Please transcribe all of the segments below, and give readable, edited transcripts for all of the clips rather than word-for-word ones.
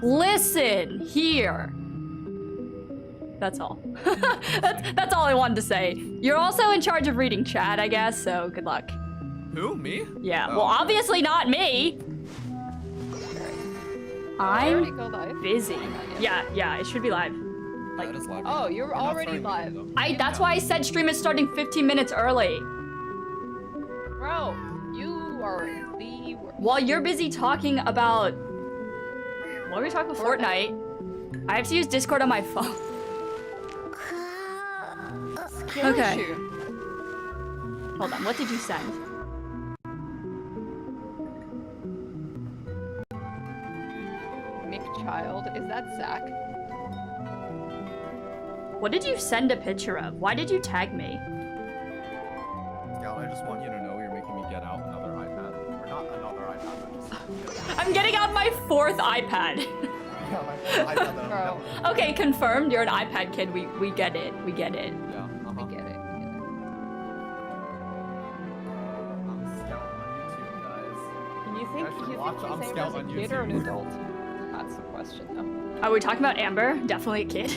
Listen here. That's all. that's all I wanted to say. You're also in charge of reading chat, I guess, so good luck. Who? Me? Yeah, Oh, well, okay. obviously not me. I'm go live? busy. Yeah, it should be live. Like, that is live. Oh, you're We're not already starting live. the That's why I said stream is starting 15 minutes early. Bro, you are the worst. While you're busy talking about... What were we talking about? Fortnite. I have to use Discord on my phone. Okay. Hold on, what did you send? Mick Child, is that Zach? What did you send a picture of? Why did you tag me? Scout, I just want you to know you're making me get out another iPad. Or not another iPad, but just... I'm getting out my 4th iPad. Yeah, my iPad that I'm Bro. Okay, confirmed. You're an iPad kid. We get it. We get it. Yeah, I get it. I'm Scout on YouTube, guys. You think should he's watch I'm Scout a on kid or an YouTube. adult? That's the question, though. Are we talking about Amber? Definitely a kid.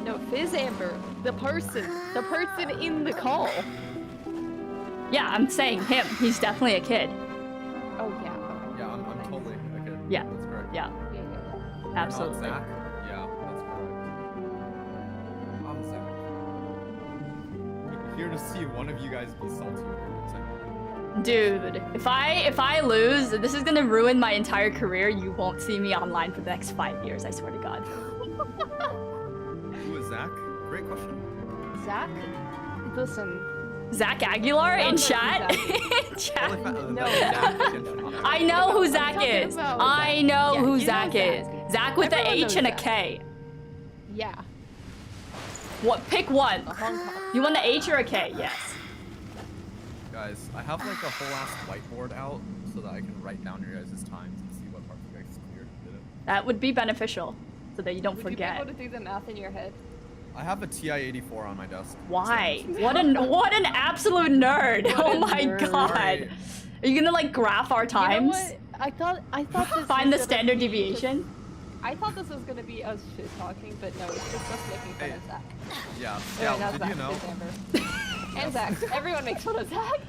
No, Fizz Amber, the person in the call. Yeah, I'm saying him. He's definitely a kid. Oh yeah. Yeah, I'm totally a kid. Yeah. That's correct. Yeah, Yeah. absolutely. Not Zach? Yeah, that's correct. I'm Zach. Here to see one of you guys be salty over losing. Dude, if I lose, this is gonna ruin my entire career. You won't see me online for the next 5 years, I swear to God. Who is Zach? Great question. Zach, listen. Zach Aguilar in chat? In chat? No. I know who Zach talking is. about I Zach. know Yeah, who you know Zach is. Zach with the Everyone H knows and a Zach. K. Yeah. What? Pick one. The Hong Kong. You want the H or a K? Yes. Guys, I have like a whole ass whiteboard out so that I can write down your guys' times and see what parts you guys cleared and didn't. That would be beneficial, so that you don't Would forget. you be able to do the math in your head? I have a TI-84 on my desk. Why? What an absolute nerd! What oh a my nerd. God! Are you gonna like graph our times? You know what? I thought this Find was the gonna standard be deviation? I thought this was gonna be us shit talking, but no, it's just us making fun Hey. of Zach. Yeah, Or Scout, not did Zach, you know? Fizz Amber. And Zach. Everyone makes fun of Zach.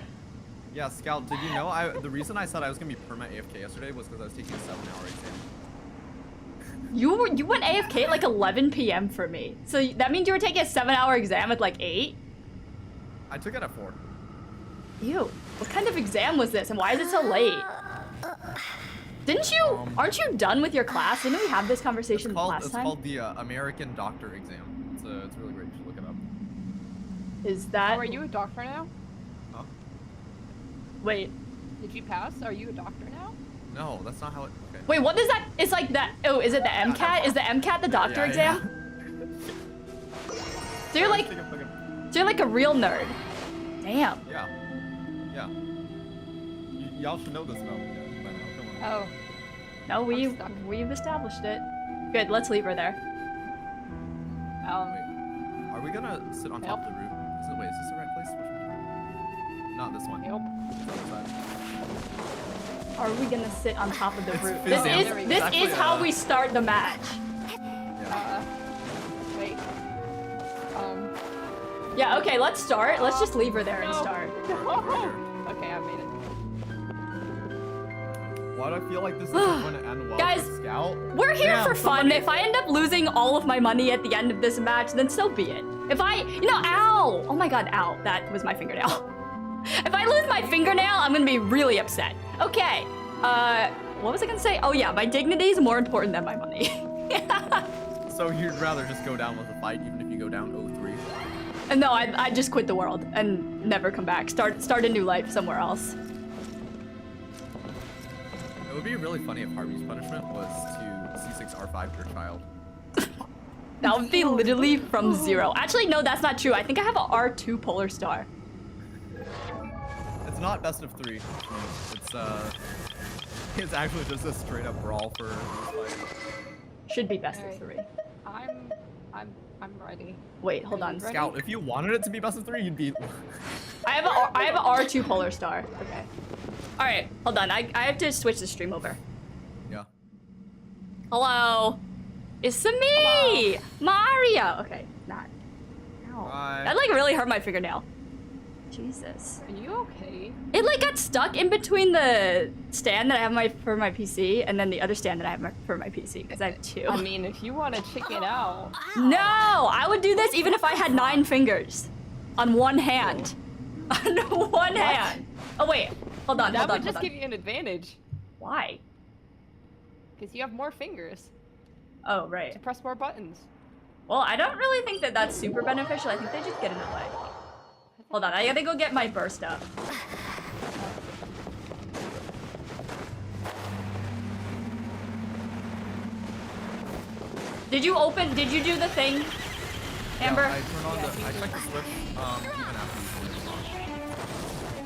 Yeah, Scout, did you know the reason I said I was gonna be perma AFK yesterday was because I was taking a 7-hour exam. You went AFK at like 11 p.m. for me. So that means you were taking a 7-hour exam at like 8? I took it at 4. Ew. What kind of exam was this and why is it so late? Aren't you done with your class? Didn't we have this conversation last It's time? called the American Doctor Exam. It's really great. You should look it up. Is that... Oh, are you a doctor now? Huh? Wait. Did you pass? Are you a doctor now? No, that's not how it... Okay. Wait, what is that? It's like that... Oh, is it the MCAT? Is the MCAT the doctor exam? So you're like... So you're like a real nerd. Damn. Yeah. Yeah. Y'all should know this about me by now. Come on. Oh. No, stuck. we've established it. Good, let's leave her there. Wait. Are we gonna sit on top of the roof? Wait, is this the right place? Which one? Not this one. Nope. Other side. Are we gonna sit on top of the It's roof? Fizz This Amber. is this Exactly, is how we start the match. Yeah. Wait. Yeah, okay, let's start. Let's just leave her there and No. start. Okay, I made it. Why do I feel like this isn't going to end well Guys, for Scout? We're here Damn, for fun. somebody- If I end up losing all of my money at the end of this match, then so be it. If ow! Oh my God, ow. That was my fingernail. If I lose my fingernail, I'm gonna be really upset. Okay, what was I gonna say? Oh yeah, my dignity is more important than my money. So you'd rather just go down with a fight even if you go down 0-3? And no, I'd just quit the world and never come back. Start a new life somewhere else. It would be really funny if Harvey's punishment was to C6R5 your child. That would be literally from 0. Actually, no, that's not true. I think I have a R2 Polar Star. It's not best of 3. It's actually just a straight up brawl for this fight. Should be best of Alright. 3. I'm ready. Wait, hold on. Ready? Scout, if you wanted it to be best of 3, you'd be... I have an R2 Polar Star. Okay. All right, hold on. I have to switch the stream over. Yeah. Hello. It's me, Mario. Okay, not. Ow. Hi. That like really hurt my fingernail. Jesus. Are you okay? It like got stuck in between the stand that I have for my PC and then the other stand that I have for my PC because I have two. I mean, if you want to check it out. No, I would do this even if I had 9 fingers on one hand. On one hand. Oh wait, hold on. That would just give you an advantage. Why? Because you have more fingers Oh right. to press more buttons. Well, I don't really think that that's super beneficial. I think they just get in the way. Hold on, I gotta go get my burst up. Did you do the thing, Amber? Yeah, I turned on I checked the switch even after you turned it on.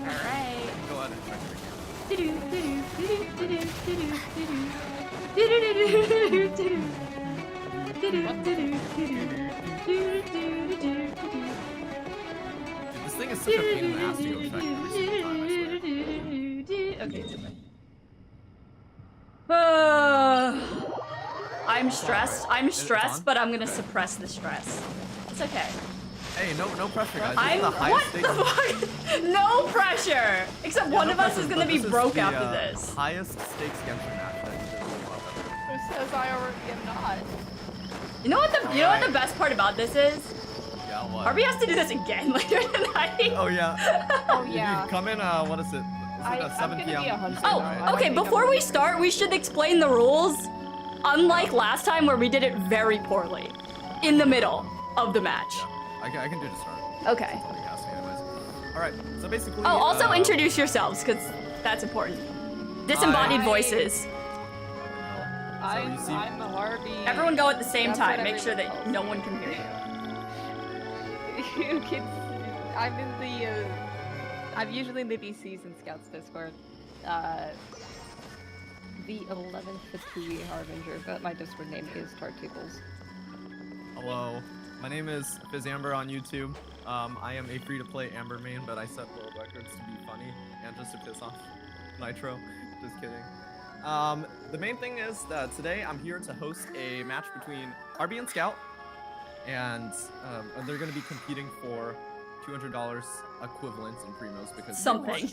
Alright. Go ahead and check it again. This thing is such a pain in the ass to go check every single time, I swear. Okay, it's open. I'm stressed. I'm stressed, but I'm gonna suppress the stress. It's okay. Hey, no pressure, guys. I'm This is the what highest the fuck? No pressure. Except one of us is gonna be broke after this. Highest stakes Genshin match that you did Who says I already am not? You know what the best part about this is? Yeah, what? Harvey has to do this again later tonight. Oh yeah. Oh yeah. You come in. What is it? Is it 7 I'm gonna p.m.? be a hunter. Oh, Right. okay, before we start, we should explain the rules. Unlike last time where we did it very poorly. In the middle of the match. Yeah, I can do the start. Okay. That's all you asked me anyways. Alright, so basically... Oh, also introduce yourselves, because that's important. Disembodied Hi. voices. I'm you see- Harvey. Everyone go at the same That's time. what Make sure everyone that calls no me. one can hear you. You can. I'm in the. I'm usually in the DCs and Scouts Discord. The 11th Fatui Harbinger, but my Discord name is Tartuples. Hello, my name is Amber on YouTube. I am a free-to-play Amber main, but I set world records to be funny and just to piss off Nitro. Just kidding. The main thing is that today I'm here to host a match between Harvey and Scout, and they're going to be competing for $200 equivalent in primos because Something.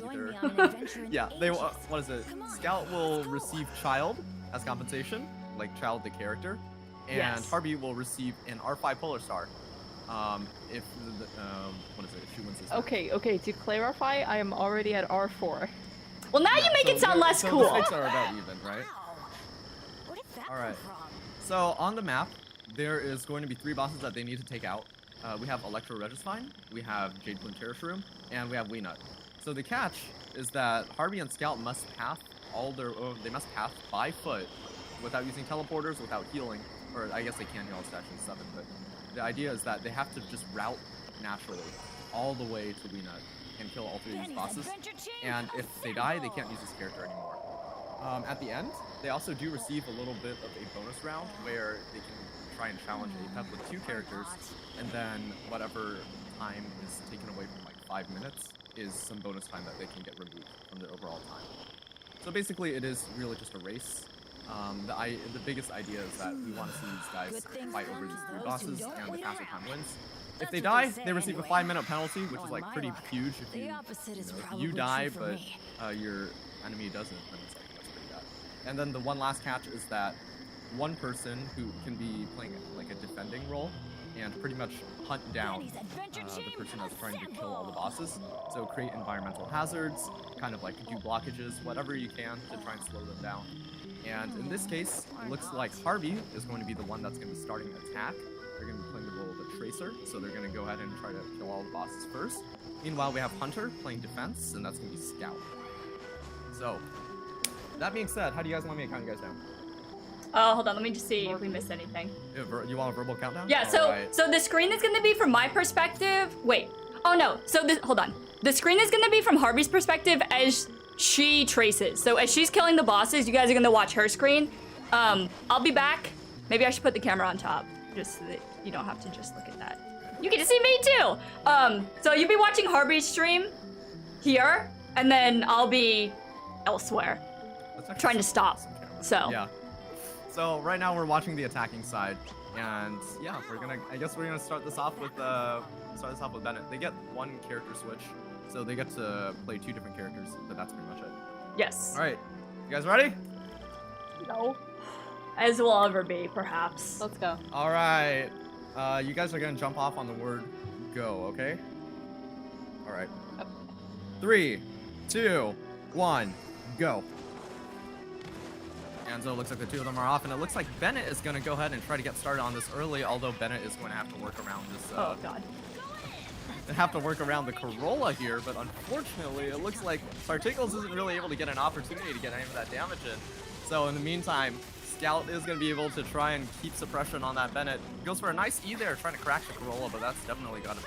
yeah, they what is it? Scout will receive Child as compensation, like Child the character, and Yes. Harvey will receive an R5 Polar Star. If what is it? If she wins this. match. Okay. To clarify, I am already at R4. Well, now you make it sound less so cool. The stakes are about even, right? All right. So on the map, there is going to be 3 bosses that they need to take out. We have Electro Registine, we have Jade Plume Terrace Room, and we have Weenut. So the catch is that Harvey and Scout must path they must path by foot without using teleporters, without healing, or I guess they can heal on Station 7, but the idea is that they have to just route naturally all the way to Weenut and kill all 3 of these bosses. And if they die, they can't use this character anymore. At the end, they also do receive a little bit of a bonus round where they can try and challenge APEP with 2 characters, and then whatever time is taken away from like 5 minutes is some bonus time that they can get removed from their overall time. So basically, it is really just a race. The biggest idea is that we want to see these guys fight over these 3 bosses, and the faster time wins. If they die, they receive a 5-minute penalty, which is like pretty huge. If you die, but your enemy doesn't, then it's like that's pretty bad. And then the one last catch is that one person who can be playing like a defending role and pretty much hunt down the person that's trying to kill all the bosses. So create environmental hazards, kind of like do blockages, whatever you can to try and slow them down. And in this case, it looks like Harvey is going to be the one that's going to be starting an attack. They're going to be playing the role of a tracer, so they're going to go ahead and try to kill all the bosses first. Meanwhile, we have Hunter playing defense, and that's going to be Scout. So, that being said, how do you guys want me to count you guys down? Oh, hold on. Let me just see if we missed anything. You want a verbal countdown? Yeah. So Alright. so the screen is gonna be from my perspective. Wait. Oh no. So hold on. The screen is gonna be from Harvey's perspective as she traces. So as she's killing the bosses, you guys are gonna watch her screen. I'll be back. Maybe I should put the camera on top, just so that you don't have to just look at that. You get to see me too. So you'll be watching Harvey's stream here, and then I'll be elsewhere That's actually trying to stop. awesome camera. So Yeah. So right now we're watching the attacking side, and yeah, I guess we're gonna start this off with Bennett. They get one character switch, so they get to play 2 different characters, but that's pretty much it. Yes. All right, you guys ready? No. As will ever be, perhaps. Let's go. All right, you guys are gonna jump off on the word go, okay? All right. 3, 2, 1, go. And so it looks like the 2 of them are off, and it looks like Bennett is going to go ahead and try to get started on this early, although Bennett is going to have to work around this. Oh god. Have to work around the Corolla here, but unfortunately, it looks like Tartickles isn't really able to get an opportunity to get any of that damage in. So in the meantime, Scout is going to be able to try and keep suppression on that Bennett. Goes for a nice E there, trying to crack the Corolla, but that's definitely got to...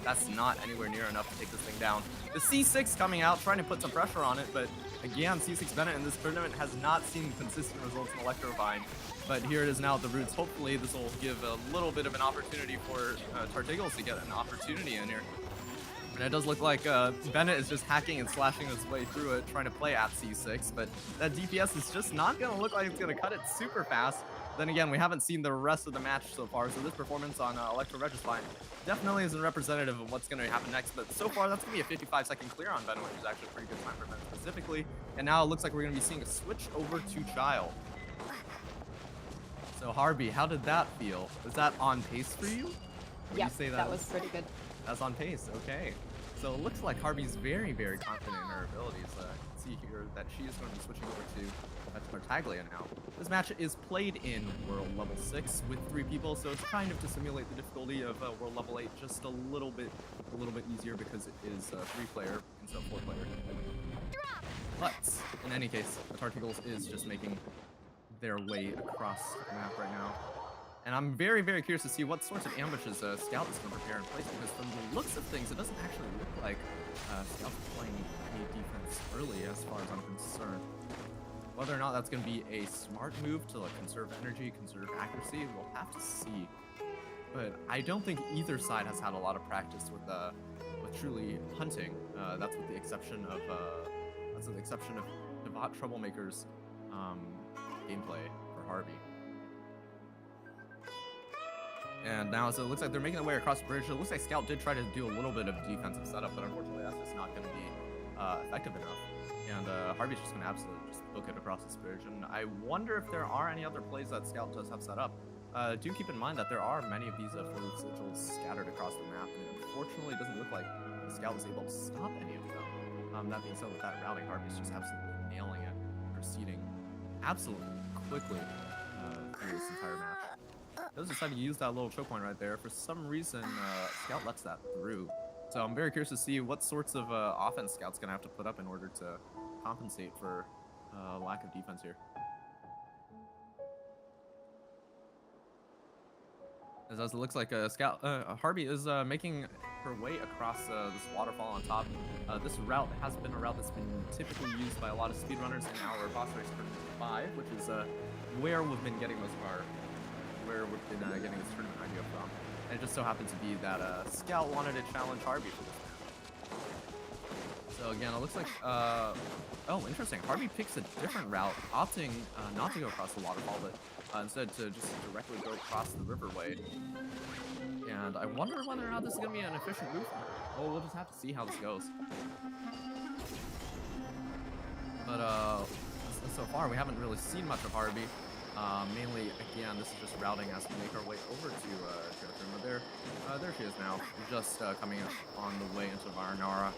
That's not anywhere near enough to take this thing down. The C6 coming out, trying to put some pressure on it, but again, C6 Bennett in this tournament has not seen consistent results in Electrovine. But here it is now at the roots. Hopefully this will give a little bit of an opportunity for Tartiggles to get an opportunity in here. And it does look like Bennett is just hacking and slashing his way through it, trying to play at C6, but that DPS is just not going to look like it's going to cut it super fast. Then again, we haven't seen the rest of the match so far, so this performance on Electro Registine definitely isn't representative of what's going to happen next, but so far that's going to be a 55-second clear on Bennett, which is actually a pretty good time for Bennett specifically. And now it looks like we're going to be seeing a switch over to Child. So Harvey, how did that feel? Was that on pace for you? Yeah, that was pretty good. That's on pace, okay. So it looks like Harvey's very, very confident in her abilities. You can see here that she is going to be switching over to Tartaglia now. This match is played in World Level 6 with 3 people, so it's kind of to simulate the difficulty of World Level 8 just a little bit easier because it is 3-player instead of 4-player. But in any case, the Tartiggles is just making their way across the map right now. And I'm very, very curious to see what sorts of ambushes Scout is going to prepare in place, because from the looks of things, it doesn't actually look like Scout's playing any defense early as far as I'm concerned. Whether or not that's going to be a smart move to like conserve energy, conserve accuracy, we'll have to see. But I don't think either side has had a lot of practice with truly hunting. That's with the exception of Devat Troublemaker's gameplay for Harvey. And now, so it looks like they're making their way across the bridge. It looks like Scout did try to do a little bit of defensive setup, but unfortunately that's just not going to be effective enough. And Harvey's just going to absolutely just book it across this bridge. And I wonder if there are any other plays that Scout does have set up. Do keep in mind that there are many of these 4-leaf sigils scattered across the map, and unfortunately it doesn't look like Scout was able to stop any of them. That being said, with that routing, Harvey's just absolutely nailing it, proceeding absolutely quickly through this entire match. Does decide to use that little choke point right there. For some reason, Scout lets that through. So I'm very curious to see what sorts of offense Scout's going to have to put up in order to compensate for lack of defense here. As it looks like Harvey is making her way across this waterfall on top. This route has been a route that's been typically used by a lot of speedrunners in our boss race tournament 5, which is where we've been getting most of our getting this tournament idea from. And it just so happened to be that Scout wanted to challenge Harvey for this match. So again, it looks like, oh, interesting. Harvey picks a different route, opting not to go across the waterfall, but instead to just directly go across the riverway. And I wonder whether or not this is going to be an efficient move for her. Well, we'll just have to see how this goes. But so far, we haven't really seen much of Harvey. Mainly, again, this is just routing as we make our way over to Jericho. There she is now, just coming up on the way into Varanara.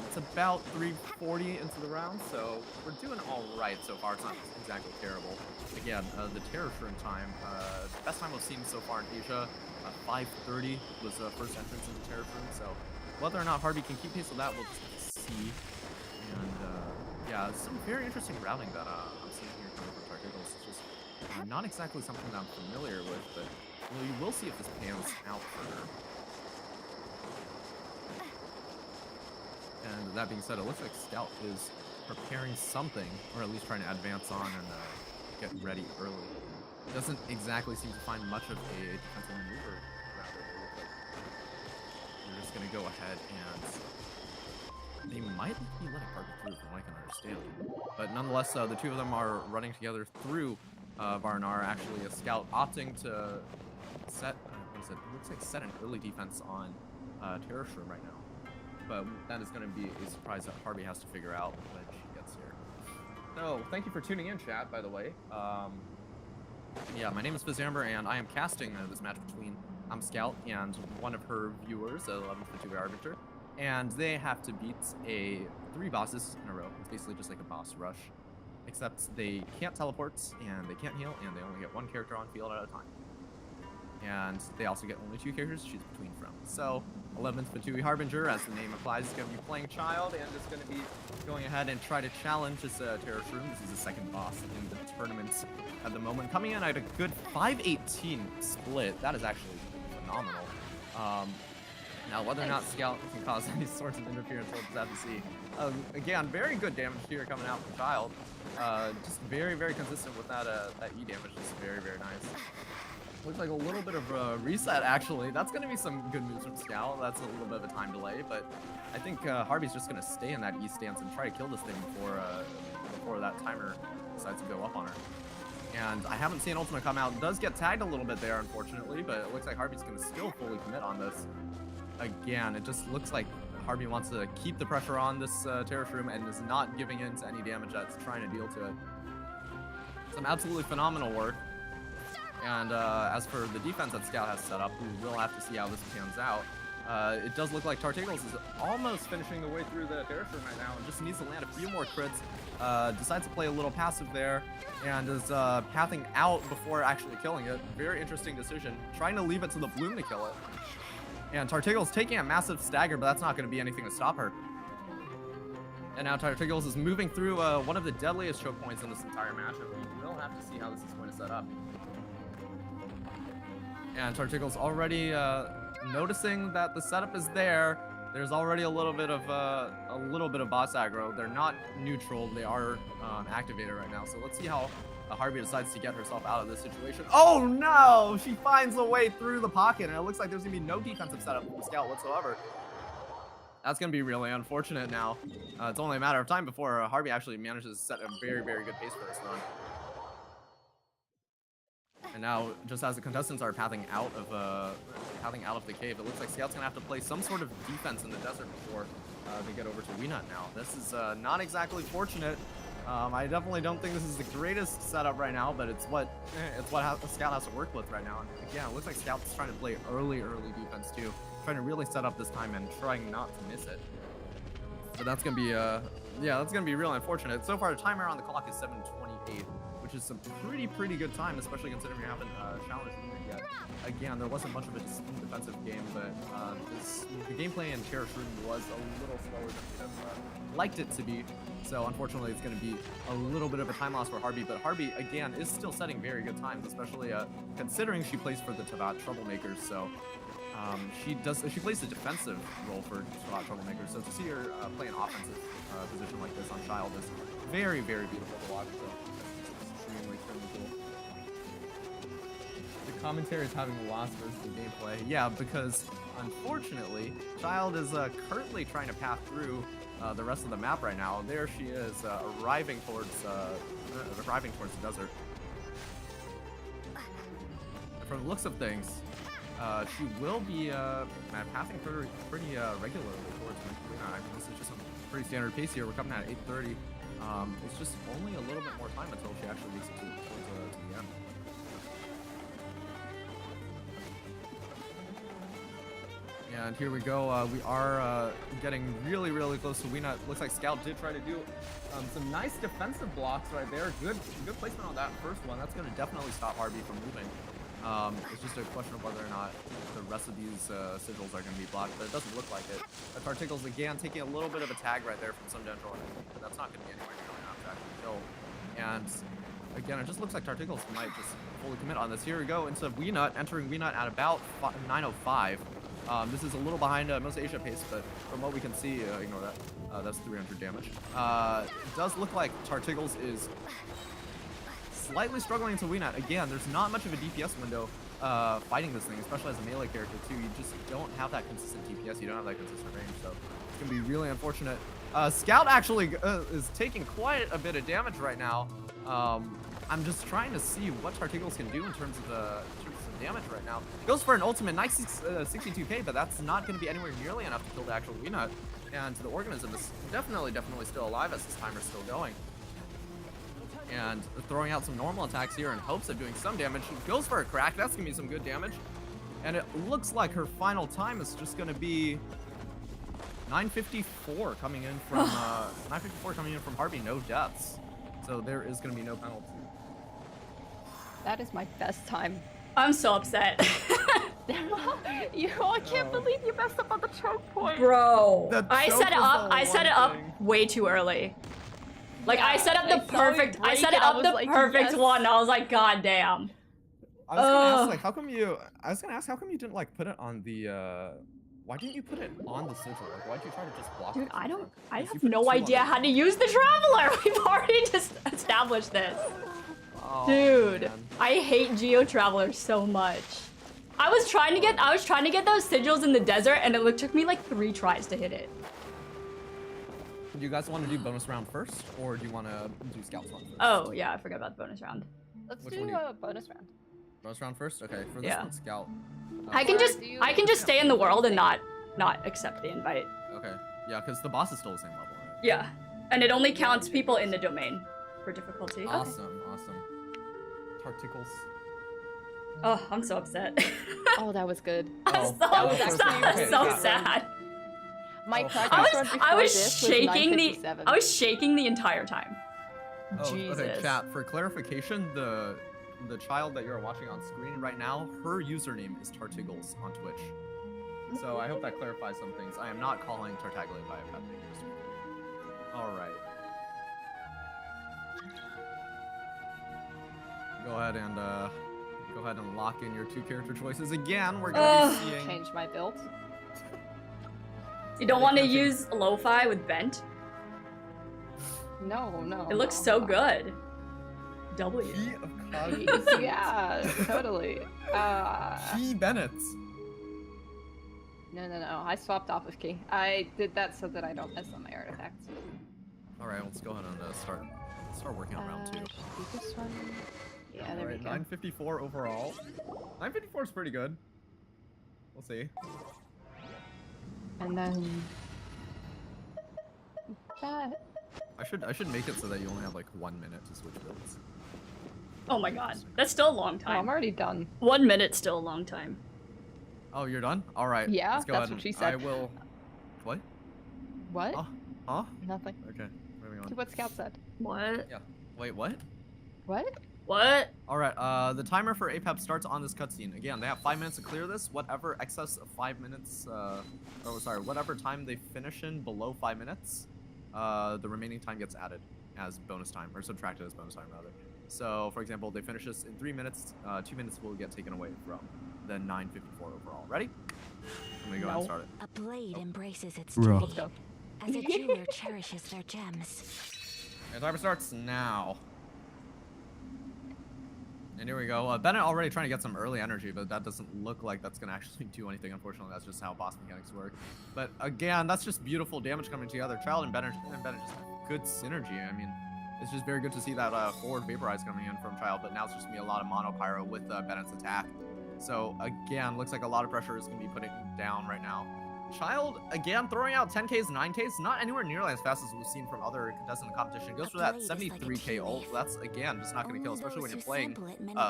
It's about 3:40 into the round, so we're doing all right so far. It's not exactly terrible. Again, the Terror Shroom time, the best time we've seen so far in Asia, 5:30 was the first entrance into Terror Shroom. So whether or not Harvey can keep pace with that, we'll just have to see. And yeah, some very interesting routing that I'm seeing here coming from Tartiggles. It's just not exactly something that I'm familiar with, but you will see if this pans out for her. And that being said, it looks like Scout is preparing something, or at least trying to advance on and get ready early. Doesn't exactly seem to find much of a defensive maneuver around it. It looks like they're just going to go ahead and they might be letting Harvey through from what I can understand. But nonetheless, the two of them are running together through Varnar. Actually, a scout opting to set, what is it? It looks like set an early defense on Terror Shroom right now. But that is going to be a surprise that Harvey has to figure out when she gets here. So, thank you for tuning in, chat, by the way. Yeah, my name is Fizamber, and I am casting this match between Scout and one of her viewers, 11th Fatui Arbiter. And they have to beat 3 bosses in a row. It's basically just like a boss rush. Except they can't teleport, and they can't heal, and they only get 1 character on field at a time. And they also get only 2 characters to choose between from. So, 11th Fatui Harbinger, as the name implies, is going to be playing Child, and is going to be going ahead and try to challenge this Terror Shroom. This is the second boss in the tournament at the moment. Coming in at a good 5-18 split. That is actually phenomenal. Now, whether or not Scout can cause any sorts of interference, we'll just have to see. Again, very good damage here coming out from Child. Just very, very consistent with that E damage. Just very, very nice. Looks like a little bit of a reset, actually. That's going to be some good moves from Scout. That's a little bit of a time delay, but I think Harvey's just going to stay in that E stance and try to kill this thing before that timer decides to go up on her. And I haven't seen Ultima come out. It does get tagged a little bit there, unfortunately, but it looks like Harvey's going to still fully commit on this. Again, it just looks like Harvey wants to keep the pressure on this Terror Shroom and is not giving in to any damage that's trying to deal to it. Some absolutely phenomenal work. And as for the defense that Scout has set up, we will have to see how this pans out. It does look like Tartagles is almost finishing the way through the Terror Shroom right now and just needs to land a few more crits. Decides to play a little passive there and is pathing out before actually killing it. Very interesting decision. Trying to leave it to the Bloom to kill it. And Tartagles taking a massive stagger, but that's not going to be anything to stop her. And now Tartagles is moving through one of the deadliest choke points in this entire match, and we will have to see how this is going to set up. And Tartagles already noticing that the setup is there. There's already a little bit of boss aggro. They're not neutral. They are activated right now. So let's see how Harvey decides to get herself out of this situation. Oh no! She finds a way through the pocket, and it looks like there's gonna be no defensive setup from Scout whatsoever. That's gonna be really unfortunate now. It's only a matter of time before Harvey actually manages to set a very, very good pace for this run. And now, just as the contestants are pathing out of the cave, it looks like Scout's gonna have to play some sort of defense in the desert before they get over to Weenut now. This is not exactly fortunate. I definitely don't think this is the greatest setup right now, but it's what Scout has to work with right now. And again, it looks like Scout's trying to play early defense too, trying to really set up this time and trying not to miss it. But that's gonna be that's gonna be real unfortunate. So far, the timer on the clock is 7:28. Which is some pretty good time, especially considering we haven't challenged Weenut yet. Again, there wasn't much of a defensive game, but the gameplay in Terror Shroom was a little slower than we have liked it to be. So unfortunately, it's going to be a little bit of a time loss for Harvey. But Harvey, again, is still setting very good times, especially considering she plays for the Tabat Troublemakers. So she plays a defensive role for Tabat Troublemakers. So to see her play an offensive position like this on Child is very beautiful to watch. So extremely cool. The commentary is having a loss versus the gameplay. Yeah, because unfortunately, Child is currently trying to path through the rest of the map right now. There she is, arriving towards the desert. And from the looks of things, she will be pathing pretty regularly towards Weenut. This is just a pretty standard pace here. We're coming at 8:30. It's just only a little bit more time until she actually makes it to the end. And here we go. We are getting really close to Weenut. Looks like Scout did try to do some nice defensive blocks right there. Good placement on that first one. That's going to definitely stop Harvey from moving. It's just a question of whether or not the rest of these sigils are going to be blocked, but it doesn't look like it. Tartagles again taking a little bit of a tag right there from some Dendro, but that's not going to be anywhere near enough to actually kill. And again, it just looks like Tartagles might just fully commit on this. Here we go into Weenut, entering Weenut at about 9:05. This is a little behind most Asia pace, but from what we can see, ignore that. That's 300 damage. It does look like Tartagles is slightly struggling into Weenut. Again, there's not much of a DPS window fighting this thing, especially as a melee character too. You just don't have that consistent DPS. You don't have that consistent range, so it's gonna be really unfortunate. Scout actually is taking quite a bit of damage right now. I'm just trying to see what Tartigles can do in terms of damage right now. Goes for an ultimate, nice 62k, but that's not going to be anywhere nearly enough to kill the actual Weanut. And the organism is definitely still alive as this timer's still going. And throwing out some normal attacks here in hopes of doing some damage. Goes for a crack, that's going to be some good damage. And it looks like her final time is just going to be 954 coming in from 954 coming in from Harvey, no deaths. So there is going to be no penalty. That is my best time. I'm so upset. I can't believe you messed up on the choke point. Bro. The I choke set it was up. the I set it one up thing. way too early. Like Yeah, I set up the I saw you perfect. I break set it, it I up was the like, perfect yes. one. I was like, God damn. I was gonna ask, Ugh. like, how come you? I was gonna ask, how come you didn't like put it on the? Why didn't you put it on the sigil? Like, why'd you try to just block? Dude, the I don't. sigil? I Because you have put no two on idea the- how to use the traveler. We've already just established this. Oh, Dude, man. I hate Geo Travelers so much. I was trying to get those sigils in the desert, and it took me like 3 tries to hit it. Do you guys want to do bonus round first, or do you want to do scouts one first? Oh yeah, I forgot about the bonus round. Let's Which do one do you- a bonus round. Bonus round first. Okay, for this Yeah. one, scout. I can Or just do you- stay in the world and not accept the invite. Okay, yeah, because the boss is still the same level, right? Yeah, and it only counts people in the domain for difficulty. Awesome, awesome. Tarticles. Oh, I'm so upset. Oh, that was good. I'm Oh, so, that was sad. so I'm good. so Okay. sad. My Oh, practice I run was before this shaking the 957. I was shaking the entire time. Oh, Jesus. okay, chat. For clarification, the child that you're watching on screen right now, her username is Tartigles on Twitch. So I hope that clarifies some things. I am not calling Tartaglia by a pet name this week. All right. Go ahead and lock in your 2 character choices again. We're gonna be seeing. Change my build. You don't want to use lo-fi with vent? No, no. It looks no, so no. good. W. Key of Cosmos. Yeah, totally. Key Bennett. No. I swapped off of key. I did that so that I don't mess on my artifacts. All right, let's go ahead and start working on round 2. Should be this one. Yeah, there Alright, we go. 954 overall. 954 is pretty good. We'll see. And then that. I should make it so that you only have like 1 minute to switch builds. Oh my god, that's still a long Oh, I'm time. already done. 1 minute's still a long time. Oh, you're done? All right. Yeah, let's go that's ahead what and she said. I will. What? What? Oh, huh? Nothing. Okay. Moving To on. what Scout said. What? Yeah. Wait, what? What? What? All right. The timer for APEP starts on this cutscene. Again, they have 5 minutes to clear this. Whatever excess of 5 minutes, whatever time they finish in below 5 minutes, the remaining time gets added as bonus time, or subtracted as bonus time rather. So, for example, they finish this in 3 minutes. 2 minutes will get taken away from the 954 overall. Ready? I'm gonna go ahead and start it. A blade embraces its Bro. duty, Let's go. as a jeweler cherishes their gems. And timer starts now. And here we go. Bennett already trying to get some early energy, but that doesn't look like that's going to actually do anything, unfortunately. That's just how boss mechanics work. But again, that's just beautiful damage coming together. Child and Bennett just have good synergy. I mean, it's just very good to see that forward vaporize coming in from Child, but now it's just going to be a lot of mono pyro with Bennett's attack. So again, looks like a lot of pressure is going to be putting down right now. Child, again, throwing out 10Ks, 9Ks, not anywhere nearly as fast as we've seen from other contestants in the competition. Goes for that 73K ult. That's, again, just not going to kill, especially when you're playing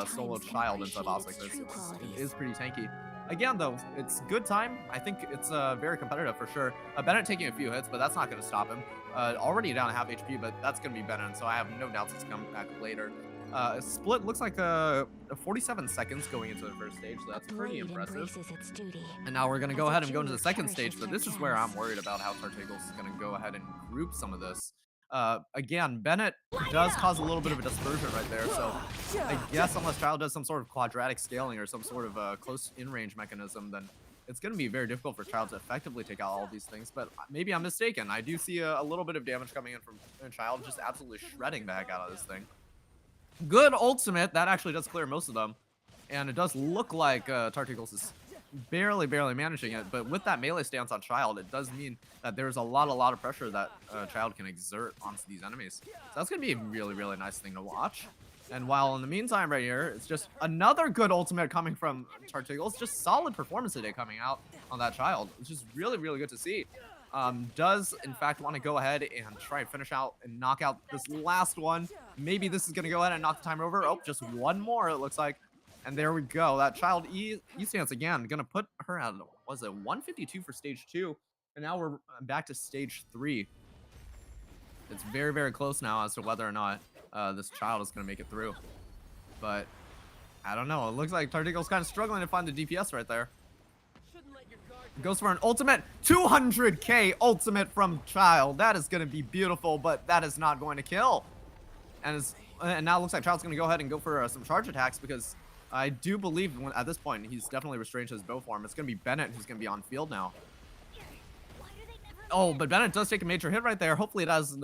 solo Child into a boss like this. It is pretty tanky. Again, though, it's good time. I think it's very competitive for sure. Bennett taking a few hits, but that's not going to stop him. Already down half HP, but that's going to be Bennett, so I have no doubts he's coming back later. Split looks like 47 seconds going into the first stage, so that's pretty impressive. And now we're going to go ahead and go into the second stage, but this is where I'm worried about how Tartaglia is going to go ahead and group some of this. Again, Bennett does cause a little bit of a dispersion right there, so I guess unless Child does some sort of quadratic scaling or some sort of close in-range mechanism, then it's going to be very difficult for Child to effectively take out all of these things, but maybe I'm mistaken. I do see a little bit of damage coming in from Child, just absolutely shredding the heck out of this thing. Good ultimate. That actually does clear most of them. And it does look like Tartaglia is barely managing it. But with that melee stance on Child, it does mean that there's a lot of pressure that Child can exert onto these enemies. So that's going to be a really nice thing to watch. And while in the meantime right here, it's just another good ultimate coming from Tartigles. Just solid performance today coming out on that child. It's just really, really good to see. Does in fact want to go ahead and try and finish out and knock out this last one. Maybe this is going to go ahead and knock the timer over. Oh, just one more it looks like. And there we go. That child E-stance again. Going to put her at, was it 152 for stage 2. And now we're back to stage 3. It's very, very close now as to whether or not this child is going to make it through. But I don't know. It looks like Tardigle's kind of struggling to find the DPS right there. Goes for an ultimate 200k ultimate from child. That is going to be beautiful, but that is not going to kill. And now it looks like child's going to go ahead and go for some charge attacks, because I do believe at this point he's definitely restrained his bow form. It's going to be Bennett who's going to be on field now. Oh, but Bennett does take a major hit right there. Hopefully it doesn't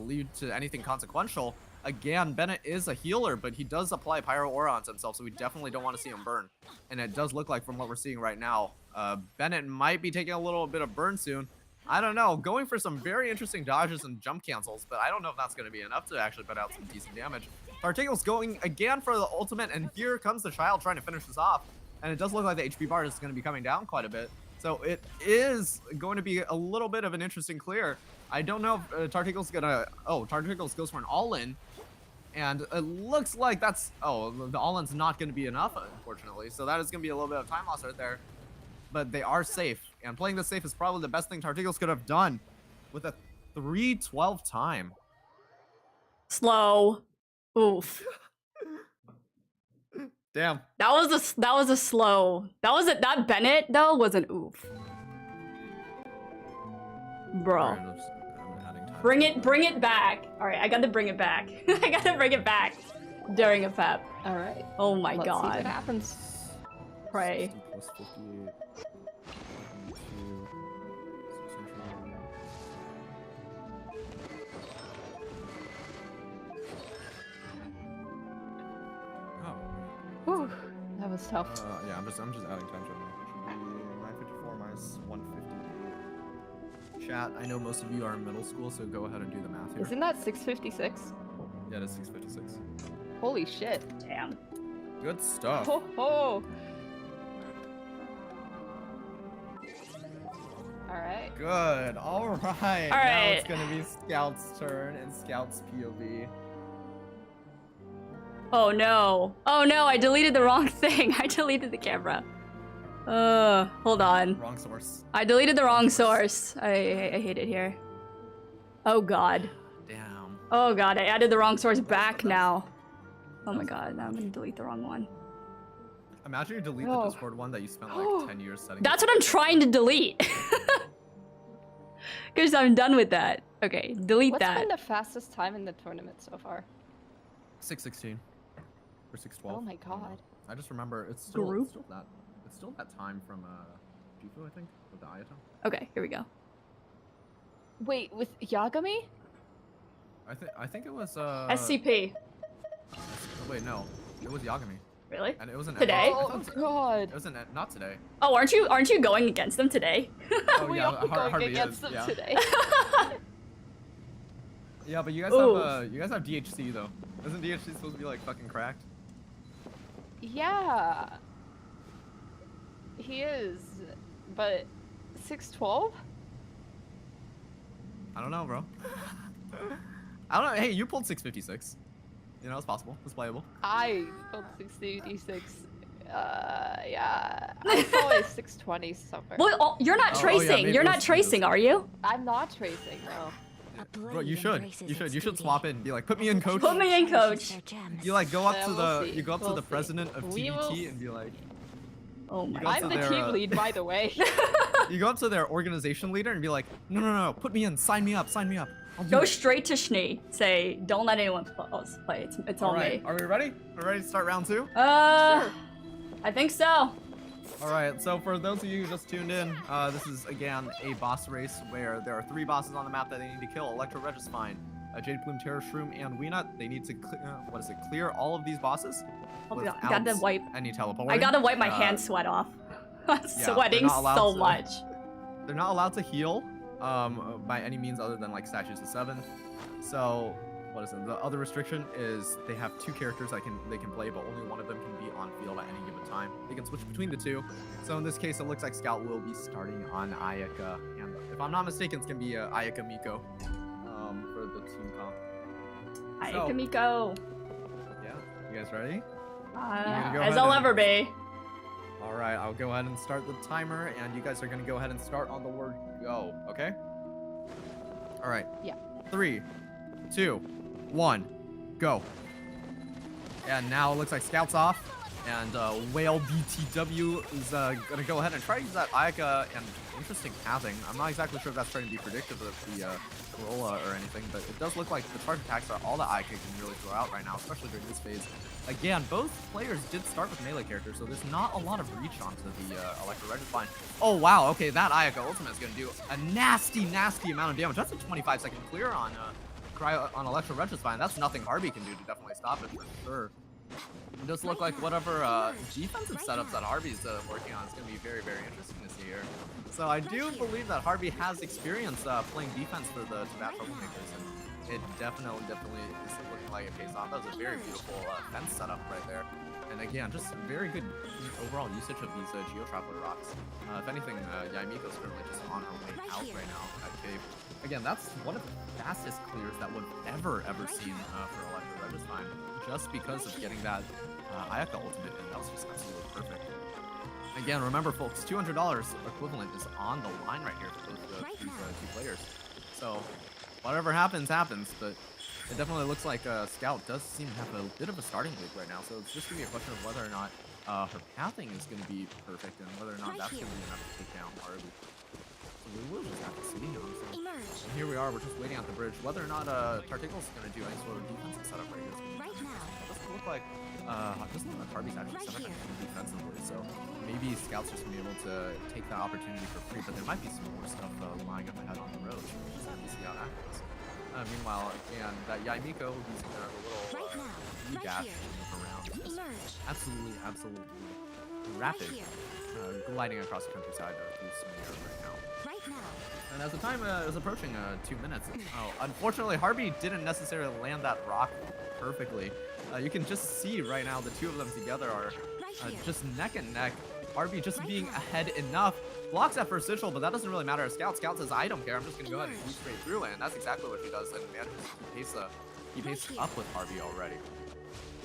lead to anything consequential. Again, Bennett is a healer, but he does apply Pyro Aura onto himself, so we definitely don't want to see him burn. And it does look like, from what we're seeing right now, Bennett might be taking a little bit of burn soon. I don't know, going for some very interesting dodges and jump cancels, but I don't know if that's going to be enough to actually put out some decent damage. Tartigle's going again for the ultimate, and here comes the child trying to finish this off. And it does look like the HP bar is going to be coming down quite a bit. So it is going to be a little bit of an interesting clear. I don't know if Tartigle's gonna... Oh, Tartigles goes for an all-in. And it looks like that's... Oh, the all-in's not going to be enough, unfortunately. So that is going to be a little bit of time loss right there. But they are safe. And playing this safe is probably the best thing Tartigles could have done. With a 312 time. Slow. Oof. Damn. That was a slow. That Bennett though was an oof. Bro. Bring it back. Alright, I gotta bring it back. I gotta bring it back during a pep. Alright. Oh my Let's see god. what happens. Pray. Whew, that was tough. Yeah, I'm just adding time right now. Should be 954 minus 150. Chat, I know most of you are in middle school, so go ahead and do the math here. Isn't that 656? Yeah, it is 656. Holy shit. Damn. Good stuff. Ho ho! Alright. Good. All right. Now Alright. it's gonna be Scout's turn and Scout's POV. Oh no. Oh no, I deleted the wrong thing. I deleted the camera. Hold on. Wrong source. I deleted the wrong source. I hate it here. Oh god. Damn. Oh god, I added the wrong source back now. Oh my god, now I'm gonna delete the wrong one. Imagine you delete the Discord one that you spent like 10 years setting. That's what I'm trying to delete. Because I'm done with that. Okay, delete that. What's been the fastest time in the tournament so far? 616 or 612. Oh my god. I just remember it's still, Group? it's still that time from Jifu, I think, with the Ayato. Okay, here we go. Wait, with Yagami? I think it was SCP. Oh, wait, no, it was Yagami, Really? and it was an Today? Oh god. It was not today. Oh, aren't you going against them today? Oh We yeah, all going Harvey against is, them yeah. today. Yeah, but you guys Ooh. have DHC though. Isn't DHC supposed to be like fucking cracked? Yeah. He is, but 612? I don't know, bro. I don't know. Hey, you pulled 656. You know, it's possible. It's playable. I pulled 686. Yeah. I saw a 620 somewhere. Well, you're not Oh, yeah, tracing. maybe You're it not was tracing, are you? I'm not tracing, no. A Bro, blade you should. embraces You should. its You should beauty. swap in and be like, put me in, coach. Put me in, coach. Their gems. You like go up Yeah, to we'll the see. you go up to We'll the see. president of We will TDT and be like, Oh my You got I'm to the their, team lead, by the way. you go up to their organization leader and be like, no, put me in, sign me up. I'll do Go it. straight to Schnee. Say, don't let anyone else play. It's all All right, me. are we ready? We're ready to start round 2? Sure. I think so. All right, so for those of you who just tuned in, this is again a boss race where there are 3 bosses on the map that they need to kill: Electro Registine, Jade Plume, Terror Shroom, and Weenut. They need to clear all of these bosses Oh, without gotta wipe. any teleporting. I gotta wipe my hand sweat off. I'm they're sweating not allowed so to. much. They're not allowed to heal by any means other than like statues of 7. So what is it? The other restriction is they have 2 characters they can play, but only one of them can be on field at any given time. They can switch between the 2. So in this case, it looks like Scout will be starting on Ayaka, and if I'm not mistaken, it's gonna be Ayaka Miko for the team comp. Hi, Kamiko. Yeah, you guys ready? As I'll ever be. All right, I'll go ahead and start the timer, and you guys are gonna go ahead and start on the word go. Okay? All right. Yeah. 3, 2, 1, go. And now it looks like Scout's off, and Whale BTW is gonna go ahead and try to use that Ayaka and interesting pathing. I'm not exactly sure if that's trying to be predictive of the Corolla or anything, but it does look like the charge attacks are all that Ayaka can really throw out right now, especially during this phase. Again, both players did start with melee characters, so there's not a lot of reach onto the Electro Registine. Oh wow, okay, that Ayaka ultimate is gonna do a nasty, nasty amount of damage. That's a 25-second clear on Electro Registine. That's nothing Harvey can do to definitely stop it for sure. It does look like whatever defensive setups that Harvey's working on is going to be very, very interesting to see here. So I do believe that Harvey has experience playing defense for the Tibet Troublemakers, and it definitely is looking like it pays off. That was a very beautiful fence setup right there. And again, just very good overall usage of these Geo-Traveler rocks. If anything, Yaimiko's currently just on her way out right now at cave. Again, that's one of the fastest clears that we've ever seen for Electro Registine, just because of getting that Ayaka ultimate, and that was just absolutely perfect. Again, remember folks, $200 equivalent is on the line right here for both these 2 players. So whatever happens, but it definitely looks like Scout does seem to have a bit of a starting lead right now, so it's just going to be a question of whether or not her pathing is going to be perfect, and whether or not that's going to be enough to take down Harvey. So we will just have to see, honestly. And here we are, we're just waiting at the bridge. Whether or not Tartickle's going to do any sort of defensive setup right here is going to be interesting. It doesn't look like Harvey's actually set up anything defensively, so maybe Scout's just going to be able to take that opportunity for free, but there might be some more stuff lying up ahead on the road, so we'll just have to see how that goes. Meanwhile, again, that Yaimiko using a little dash to move around. Absolutely rapid, gliding across the countryside through some air right now. And as the time is approaching 2 minutes, unfortunately, Harvey didn't necessarily land that rock perfectly. You can just see right now the 2 of them together are just neck and neck. Harvey just being ahead enough. Blocks that first sigil, but that doesn't really matter. Scout says, I don't care, I'm just going to go ahead and shoot straight through it, and that's exactly what she does, and manages to keep pace up with Harvey already.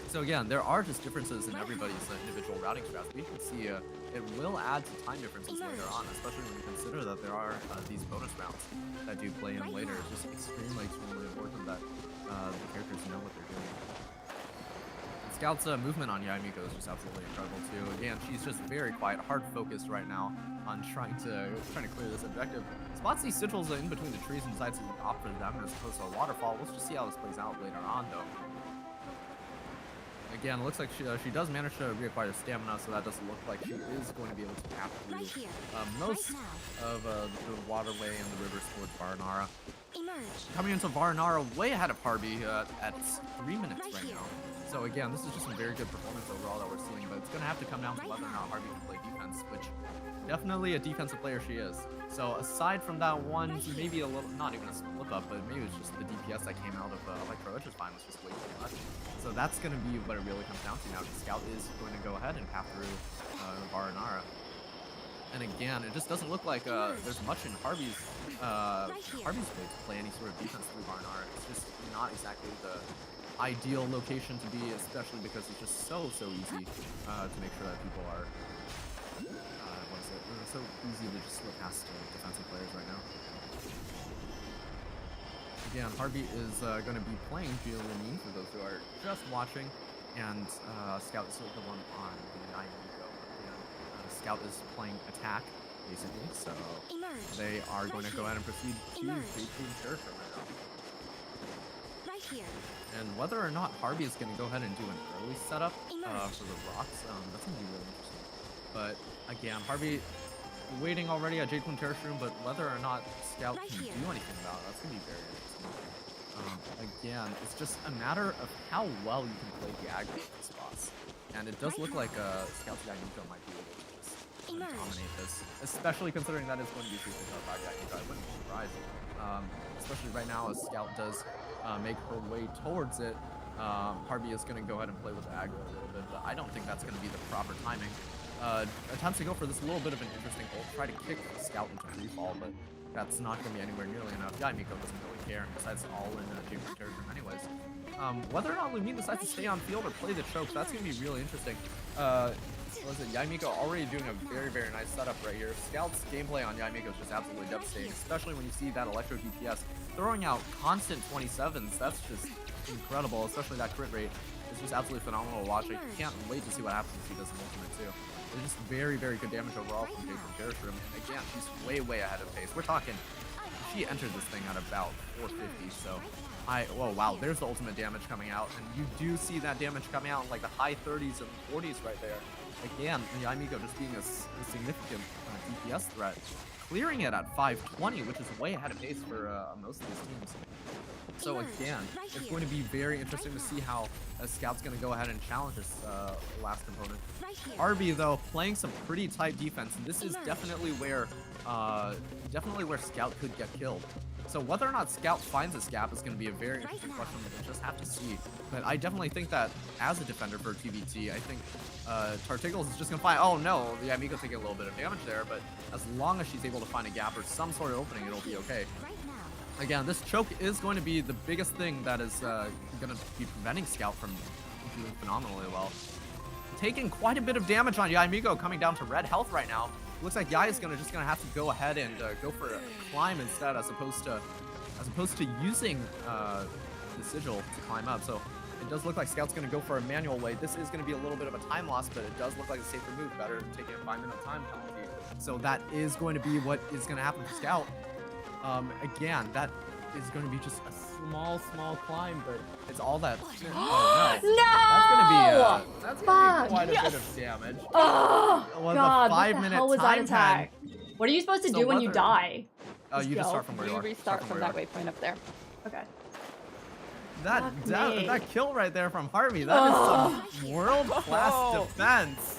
So again, there are just differences in everybody's individual routing strats, but you can see it will add to time differences later on, especially when you consider that there are these bonus rounds that do play in later. It's just extremely important that the characters know what they're doing. Scout's movement on Yaimiko is just absolutely incredible too. Again, she's just very quiet, hard focused right now on trying to clear this objective. Spots these sigils in between the trees and decides to opt for them as opposed to a waterfall. Let's just see how this plays out later on though. Again, it looks like she does manage to reacquire stamina, so that doesn't look like she is going to be able to path through most of the waterway and the rivers towards Varanara. Coming into Varanara way ahead of Harvey at 3 minutes right now. So again, this is just some very good performance overall that we're seeing, but it's going to have to come down to whether or not Harvey can play defense, which definitely a defensive player she is. So aside from that one, maybe a little, not even a slip up, but maybe it was just the DPS that came out of Electro Registine was just way too much. So that's going to be what it really comes down to now. Scout is going to go ahead and path through Varanara. And again, it just doesn't look like there's much in Harvey's way to play any sort of defense through Varanara. It's just not exactly the ideal location to be, especially because it's just so easy to make sure that people are so easy to just slip past defensive players right now. Again, Harvey is going to be playing Giovanni for those who are just watching, and Scout is the one on the Yaimiko. Scout is playing attack basically, so they are going to go ahead and proceed to J2 character right now. And whether or not Harvey is going to go ahead and do an early setup for the rocks, that's going to be really interesting. But again, Harvey waiting already at J2 Terrace Room, but whether or not Scout can do anything about it, that's going to be very interesting. Again, it's just a matter of how well you can play the aggro with this boss. And it does look like Scout's Yaimiko might be able to just dominate this, especially considering that it's going to be 3.5 Yaimiko. I wouldn't be surprised. Especially right now as Scout does make her way towards it, Harvey is going to go ahead and play with the aggro a little bit, but I don't think that's going to be the proper timing. Attempts to go for this little bit of an interesting ult, try to kick Scout into free fall, but that's not going to be anywhere nearly enough. Yaimiko doesn't really care and decides to all in Jason territory anyways. Whether or not Lumine decides to stay on field or play the choke, that's going to be really interesting. What is it? Yaimiko already doing a very, very nice setup right here. Scout's gameplay on Yaimiko is just absolutely devastating, especially when you see that Electro DPS throwing out constant 27s. That's just incredible, especially that crit rate. It's just absolutely phenomenal to watch. I can't wait to see what happens if he does an ultimate too. It's just very, very good damage overall from Jason Terrashroom. And again, she's way, way ahead of pace. We're talking, she entered this thing at about 450, so oh wow, there's the ultimate damage coming out, and you do see that damage coming out in like the high 30s and 40s right there. Again, Yaimiko just being a significant DPS threat, clearing it at 520, which is way ahead of pace for most of these teams. So again, it's going to be very interesting to see how Scout's going to go ahead and challenge this last component. RB though, playing some pretty tight defense, and this is definitely where Scout could get killed. So whether or not Scout finds this gap is going to be a very interesting question that we'll just have to see. But I definitely think that as a defender for TVT, I think Tartiggles is just going to find, oh no, the Yaimiko's taking a little bit of damage there, but as long as she's able to find a gap or some sort of opening, it'll be okay. Again, this choke is going to be the biggest thing that is going to be preventing Scout from doing phenomenally well. Taking quite a bit of damage on Yaimiko, coming down to red health right now. Looks like Yai is just gonna have to go ahead and go for a climb instead, as opposed to using the sigil to climb up. So it does look like Scout's gonna go for a manual way. This is gonna be a little bit of a time loss, but it does look like a safer move, better than taking a 5-minute time penalty. So that is going to be what is gonna happen to Scout. Again, that is going to be just a small climb, but it's all that. Oh no! No! That's gonna be quite a bit of damage. Oh God! What the hell was that time attack? What are you supposed to do when you die? You just start from where you are. Restart from that waypoint up there. Okay. That kill right there from Harvey. That is some world-class defense.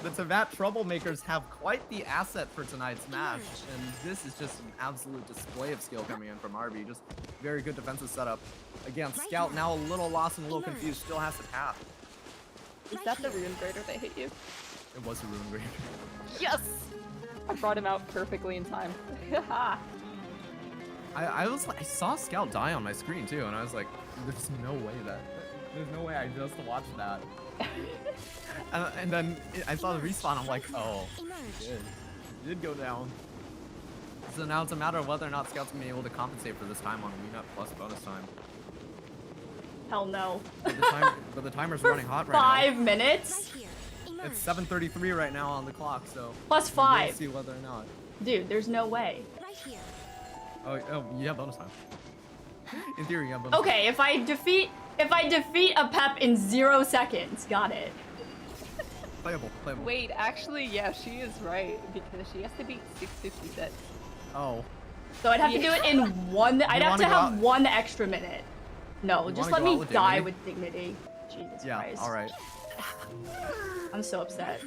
The Teyvat Troublemakers have quite the asset for tonight's match, and this is just an absolute display of skill coming in from RB. Just very good defensive setup. Again, Scout now a little lost and a little confused, still has to path. Is that the Rune Grader that hit you? It was a Rune Grader. Yes! I brought him out perfectly in time. I saw Scout die on my screen too, and I was like, there's no way I just watched that. And then I saw the respawn, I'm like, oh, it did go down. So now it's a matter of whether or not Scout's gonna be able to compensate for this time on Weenut plus bonus time. Hell no. But the timer's running hot right now. 5 minutes? It's 7:33 right now on the clock, so plus 5. We'll see whether or not. Dude, there's no way. Oh, you have bonus time. In theory, you have bonus time. Okay, if I defeat a Pep in 0 seconds, got it. Playable. Wait, actually, yeah, she is right, because she has to beat 656. Oh. So I'd have to do it in one. I'd have to have 1 extra minute. No, just let me die with dignity. Jesus Christ. All right. I'm so upset.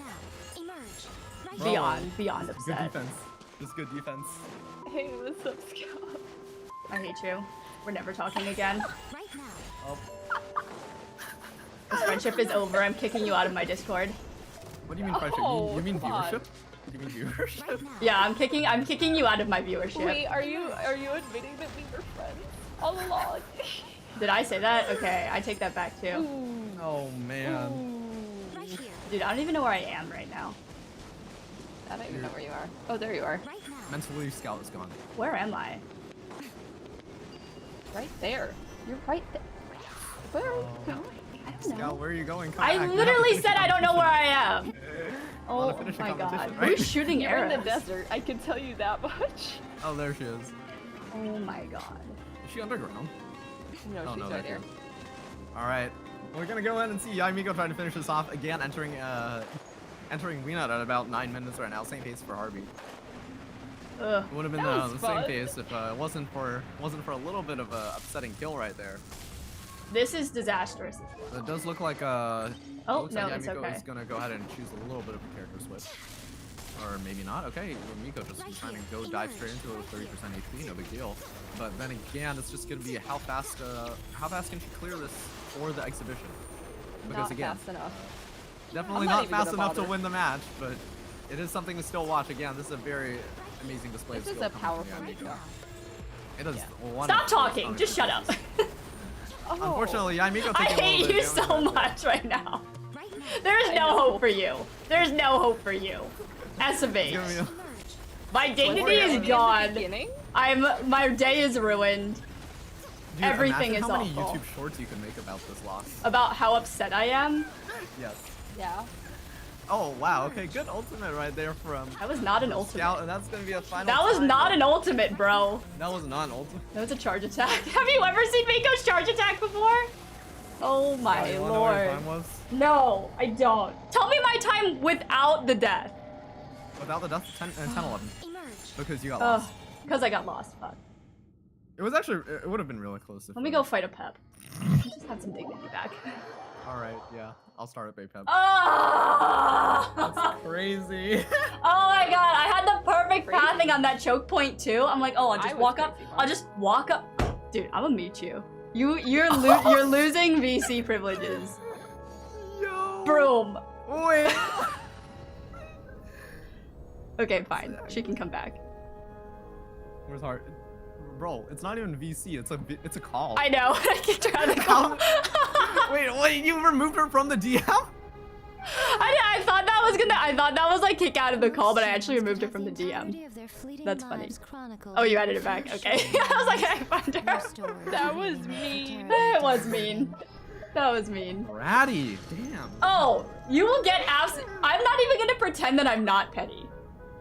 Bro, Beyond upset. Good defense. This is good defense. Hey, what's up, Scout? I hate you. We're never talking again. Oh. This friendship is over. I'm kicking you out of my Discord. What do you mean friendship? You mean viewership? What do you mean viewership? Yeah, I'm kicking you out of my viewership. Wait, are you admitting that we were friends all along? Did I say that? Okay, I take that back too. Ooh. Oh man. Ooh. Dude, I don't even know where I am right now. I don't even know where you are. Oh, there you are. Mentally, Scout is gone. Where am I? Right there. You're right there. Where are you going? I don't know. Scout, where are you going? Come I back. literally said I don't know where I am. Oh finish the my god. competition, right? Who's shooting You're arrows? in the desert. I can tell you that much. Oh, there she is. Oh my god. Is she underground? No, Oh, she's no, right there there. she is. All right, we're gonna go ahead and see Yaimiko trying to finish this off again, entering Weenut at about 9 minutes right now. Same pace for Harvey. Ugh. It would have been That was the same fun. pace if it wasn't for a little bit of a upsetting kill right there. This is disastrous. It does look like Oh, looks no, like it's Yamiko okay. is gonna go ahead and choose a little bit of a character switch. Or maybe not. Okay, Miko just trying to go dive straight into it with 30% HP, no big deal. But then again, it's just gonna be how fast can she clear this for the exhibition? Because Not again, fast enough. definitely I'm not not even fast gonna enough to bother. win the match, but it is something to still watch. Again, this is a very amazing display This of is skill a coming from powerful Yamiko. Miko. It is Yeah. one Stop of the talking. most Just shut up. Oh. Unfortunately, Yamiko I taking a hate little bit you of so damage right much right now. Right now. There's I no know. hope for you. There's no hope for you. S of there. H. It's gonna be Emerge. My dignity Was it is in the gone. beginning? My day is ruined. Dude, Everything imagine is how many awful. YouTube shorts you can make about this loss. About how upset I am. Yes. Yeah. Oh wow. Okay, good ultimate right there from That was not an Scout, ultimate. and that's gonna be a final. That was time. not an ultimate, bro. That was not an ultimate. That was a charge attack. Have you ever seen Miko's charge attack before? Oh my You wanna know what your lord. time was? No, I don't. Tell me my time without the death. Without the death, 10-11. Emerge. Because you got Ugh, lost. because I got lost. Fuck. It was actually, it would have been really close. If Let me go fight a pep. Just have some dignity back. Alright, yeah. I'll start at Baypep. Ah! That's crazy. Oh my god, I had the perfect Crazy. pathing on that choke point too. I'm like, oh, I'll I just was walk up. crazy, I'll just walk up. Dude, I'm gonna meet you. You're losing VC privileges. Yo. Broom. Wait. Okay, fine. She can come back. Where's Heart? Bro, it's not even VC. It's a call. I know. I kicked her out of the call. Wait, you removed her from the DM? I thought that was gonna. I thought that was like kick out of the call, but I actually removed her from the DM. entirety of their fleeting That's funny. lives chronicled Oh, you in added it back. Okay. show I was like, I found no her. story That revealing was their mean. eternal It was destiny. mean. That was mean. Ratty. Damn. Oh, you will get I'm not even gonna pretend that I'm not petty.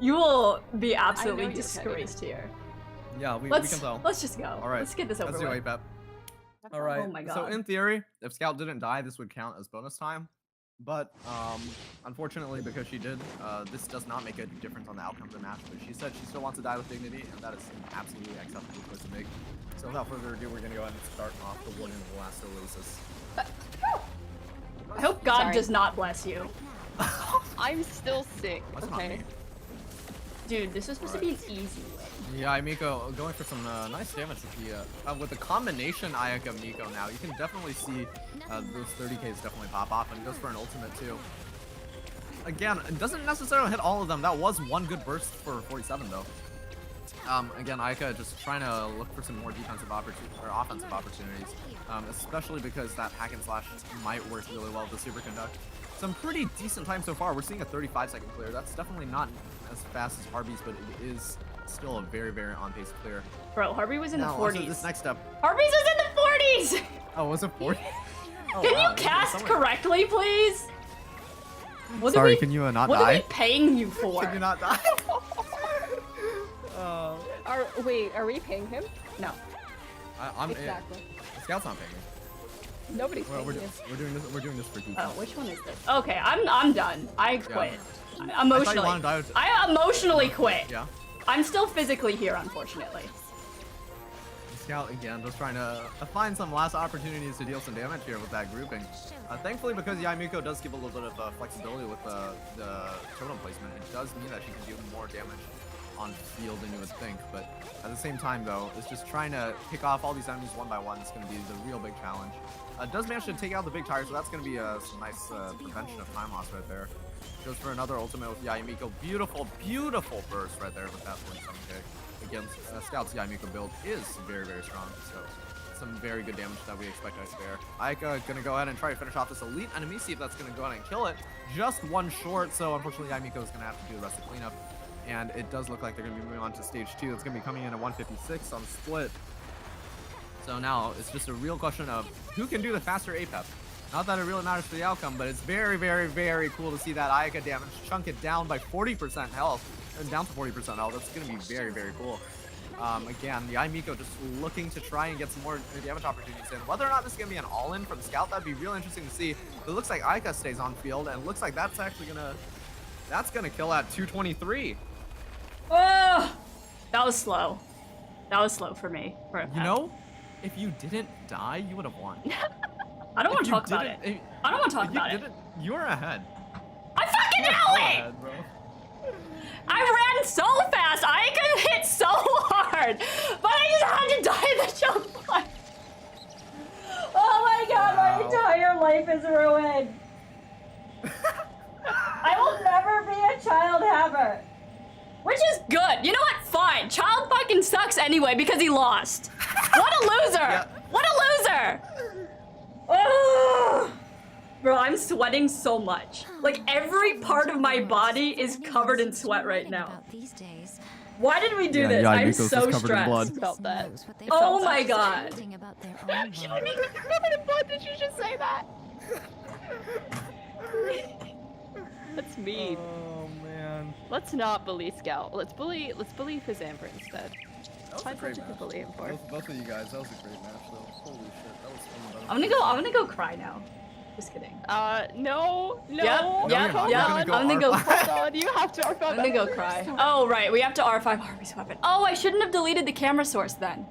You will be absolutely you're petty. disgraced here. Yeah, we Let's can tell. let's just go. All right. Let's get this over Let's do with. APEP. All right. Oh my So God. in theory, if Scout didn't die, this would count as bonus time. But unfortunately, because she did, this does not make a difference on the outcome of the match. But she said she still wants to die with dignity, and that is an absolutely acceptable choice to make. So without further ado, we're gonna go ahead and start off the Warden of the Last Oasis. I hope God Sorry. does not bless you. I'm still sick. That's not Okay. me. Dude, this is supposed to be an easy win. Yeah, Miko going for some nice damage with the combination Ayaka Miko now. You can definitely see those 30Ks definitely pop off, and goes for an ultimate too. Again, it doesn't necessarily hit all of them. That was one good burst for 47 though. Again, Ayaka just trying to look for some more defensive or offensive opportunities, especially because that hack and slash might work really well with the superconduct. Some pretty decent time so far. We're seeing a 35-second clear. That's definitely not as fast as Harvey's, but it is still a very, very on-pace clear. Bro, Harvey was in Now, the also 40s. this next step. Harvey's was in the 40s! Oh, was it 40? Oh, Can wow, you cast someone- correctly, please? What Sorry, are we, can you not what die? are we paying you for? Can you not die? Wait, are we paying him? No. I'm Exactly. The Scout's not paying me. Nobody's Well, paying we're you. doing this for Oh, detail. which one is this? Okay, I'm done. I quit. I Emotionally. thought you wanted to die with- I emotionally quit. Yeah. I'm still physically here, unfortunately. Scout again, just trying to find some last opportunities to deal some damage here with that grouping. Thankfully, because Yamiko does give a little bit of flexibility with the totem placement, it does mean that she can do more damage on field than you would think. But at the same time, though, it's just trying to pick off all these enemies one by one. It's going to be the real big challenge. Does manage to take out the big tire, so that's going to be some nice prevention of time loss right there. Goes for another ultimate with Yamiko. Beautiful, beautiful burst right there with that 47K. Against Scout's Yamiko build is very, very strong. So some very good damage that we expect out there. Ayaka gonna go ahead and try to finish off this elite enemy, see if that's gonna go ahead and kill it. Just one short, so unfortunately Yamiko is gonna have to do the rest of the cleanup. And it does look like they're gonna be moving on to stage 2. It's gonna be coming in at 156 on split. So now it's just a real question of who can do the faster APEP. Not that it really matters for the outcome, but it's very, very, very cool to see that Ayaka damage chunk it down by 40% health, and down to 40% health. That's going to be very, very cool. Again, the Miko just looking to try and get some more damage opportunities in. Whether or not this is going to be an all-in from Scout, that'd be real interesting to see. But it looks like Ayaka stays on field, and it looks like that's actually gonna kill at 223. Oh, that was slow. That was slow for me. For a You pep. know, if you didn't die, you would have won. I don't want If to you talk about it. didn't- I don't want to talk if you about it. didn't- You're ahead. I fucking You're know hella it! ahead, bro. I ran so fast. I could hit so hard, but I just had to die in the jump line. Oh my god, my Wow. entire life is ruined. I will never be a child haver. Which is good. You know what? Fine. Child fucking sucks anyway because he lost. What a loser! Yeah. What a loser! Ugh. Bro, I'm sweating so much. Like every part of my body is covered in sweat right now. These days. Why did we do Yeah, this? yeah, I'm Nikos is so covered in stressed. blood. Felt that. Oh my god. About their own She don't even remember the blood. Did you just say that? That's mean. Oh man. Let's not bully Scout. Let's bully Fizz Amber instead. That was a Find great something to match. bully him for. Both of you guys, that was a great match though. Holy shit, that was fun. I'm gonna go cry now. Just kidding. No. Yep, No, yep, you're not. yep. You're gonna I'm gonna go R5. Hold on, you have to. I'm gonna go cry. Oh, right, we have to R5 Harvey's weapon. Oh, I shouldn't have deleted the camera source then.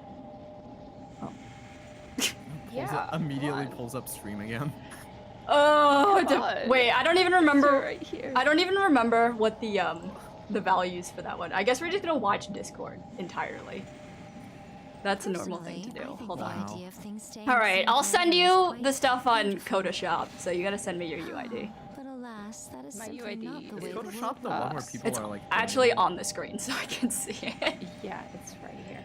Immediately pulls up stream again. Oh, Come on. wait, I don't even remember. Right here. I don't even remember what the values for that one. I guess we're just gonna watch Discord entirely. That's a normal thing to do. Hold on. Wow. All right, I'll send you the stuff on Photoshop. So you gotta send me your UID. But alas, that is My simply UID not the is way the Photoshop world the one where works. people It's are like actually on the screen, so I can see it. Yeah, it's right here.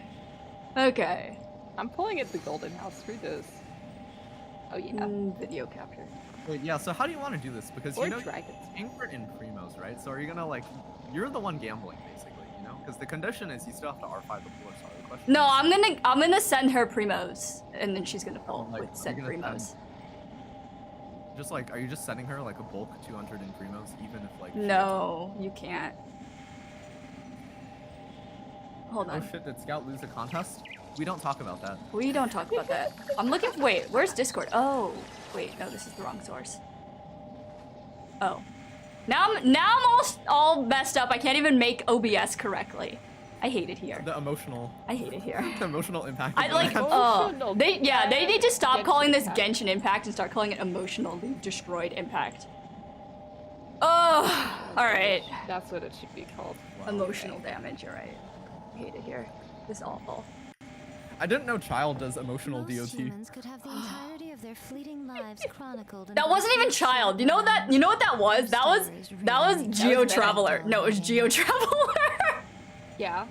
Okay. I'm pulling at the Golden House. Screw this. Oh yeah. Video capture. Wait, yeah, so how do you want to do this? Because Or you know dragons. Ingrid and Primos, right? So are you gonna like you're the one gambling basically, you know? Because the condition is you still have to R5 the floor, so the question No, is, I'm gonna send her Primos, and then she's gonna pull Like, with said you're gonna Primos. just like are you just sending her like a bulk 200 in Primos even if like No, you can't. Hold Oh on. shit, did Scout lose the contest? We don't talk about that. We don't talk about that. I'm looking. Wait, where's Discord? Oh, wait, no, this is the wrong source. Oh, now I'm all messed up. I can't even make OBS correctly. I hate it here. The emotional I hate it here. the emotional impact. I of like. that. Emotional They need to stop Genshin calling this Impact. Genshin Impact and start calling it emotionally destroyed impact. Oh, all right. That's what it should be called. Wow. Emotional damage. You're right. I hate it here. This is awful. I didn't know Child does emotional Most DOT. humans could have the entirety of their fleeting lives chronicled in That wasn't even Child. You know what that was? That was Geo Traveler. No, it was Geo Traveler. Yeah,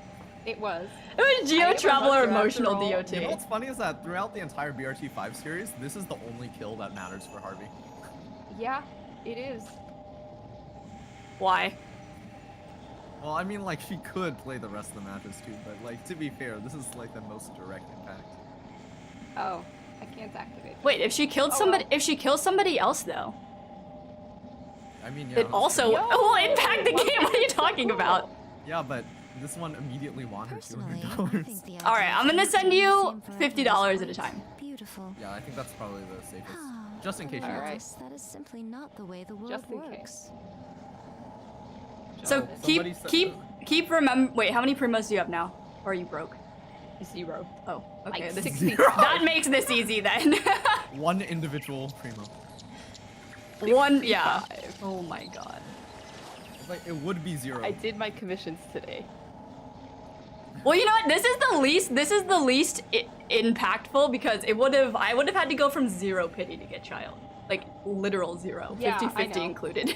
it was. It was Geo I Traveler remember emotional after all. DOT. You know what's funny is that throughout the entire BRT5 series, this is the only kill that matters for Harvey. Yeah, it is. Why? Well, I mean, like, she could play the rest of the matches too, but, like, to be fair, this is, like, the most direct impact. Oh, I can't activate. Wait, if she killed somebody, if she kills somebody else though, I mean, yeah. it that's also true. will impact the game. What are you talking about? Yeah, but this one immediately won her Personally, I $200. think the All right, idea I'm of gonna send you same for $50 everyone at a is time. Beautiful. Yeah, I think that's probably the safest. Ah, Just in case you Alright. alas, that is simply not the way the world Just in works. case. So Somebody said- keep remember. Wait, how many primos do you have now? Or are you broke? 0. Oh, okay. Like this- 60. that makes this easy then. One individual primo. One, yeah. Oh my god. It's like, it would be 0. I did my commissions today. Well, you know what? This is the least impactful because I would have had to go from 0 pity to get child. Like literal 0. Yeah, 50-50 I know. included.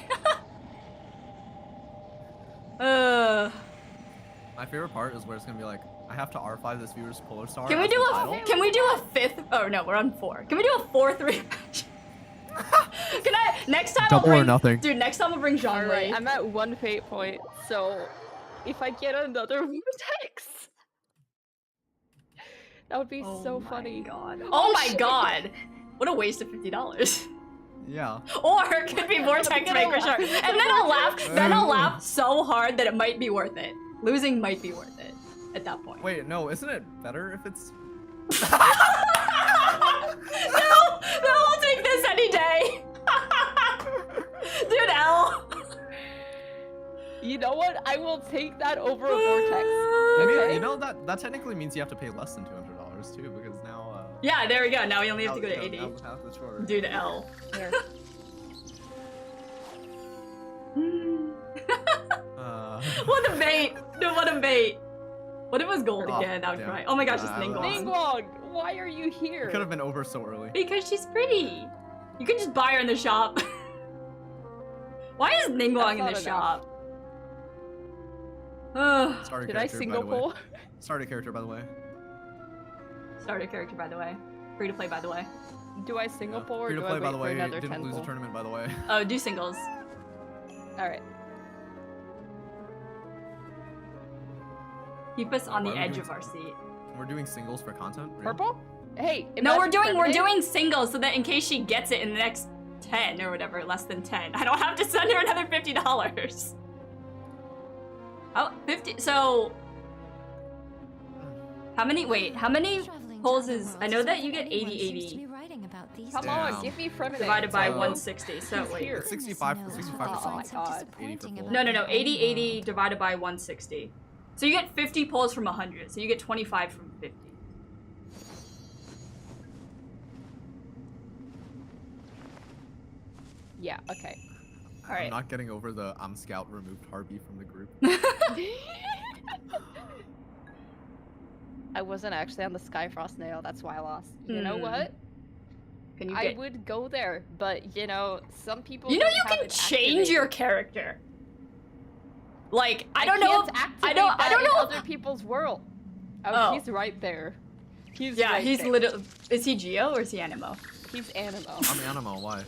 My favorite part is where it's gonna be like, I have to R5 this viewer's Polar Star. Can we as do the a title. fifth? Oh no, we're on 4. Can we do a 4th rematch? Can I next time Double I'll bring or nothing. Dude, next time I'll bring Jean Alright, Ray. I'm at 1 fate point, so if I get another vortex, that would be so funny. God. Oh my shit. god. What a waste of $50. Yeah. Or it could be Vortex Maker Shark. And then I'll laugh so hard that it might be worth it. Losing might be worth it at that point. Wait, no, isn't it better if it's... No, I'll take this any day. Dude, L. You know what? I will take that over a vortex. I mean, Okay. you know, that technically means you have to pay less than $200 too, because now, Yeah, there we go. Now we only have to go to now 80. the path is shorter. Dude, L. Here. What a bait! No, what a bait! What if it was gold Oh, again? I would damn. cry. Oh my gosh, it's Nah, Ningguang. Ningguang, why are you It here? could have been over so early. Because she's pretty. You could just buy her in the shop. Why is Ningguang in That's the not shop? Ugh. Starter Did I character, single by the way. pull? Starter character, by the way. Starter character, by the way. Free to play, by the way. Do I single pull or Free to do I play, wait by the for way. another Didn't 10 lose a pull? tournament, by the way. Oh, do singles. Alright. Keep us on Why the are we edge doing of our seat. We're doing singles for content? Really? Purple? Hey, No, we're imagine doing Terminator- singles so that in case she gets it in the next 10 or whatever, less than 10, I don't have to send her another $50. Oh, 50. So how many Traveling pulls to the is world I know is that what you get anyone 80 seems to 80 be writing about these Come days. on, Damn. give me front divided by So- 160. So He's wait. here. 65 Goodness knows 65%. what Oh my is so God. disappointing 80 about No, the 80 whole 80 world. divided by 160. So you get 50 pulls from 100. So you get 25 from 50. Yeah, okay. I'm Alright. not getting over the I'm Scout removed Harvey from the group. I wasn't actually on the Skyfrost nail, that's why I lost. You know Hmm. what? Can you I get would go there, but you know, some people You know don't you have can it change your activated. character. Like, I don't know can't if, activate I don't that in know other people's world. Oh, Oh. he's right there. He's Yeah, right he's there. literally is he Geo or is he Animo? He's Animo. I'm Animo, why?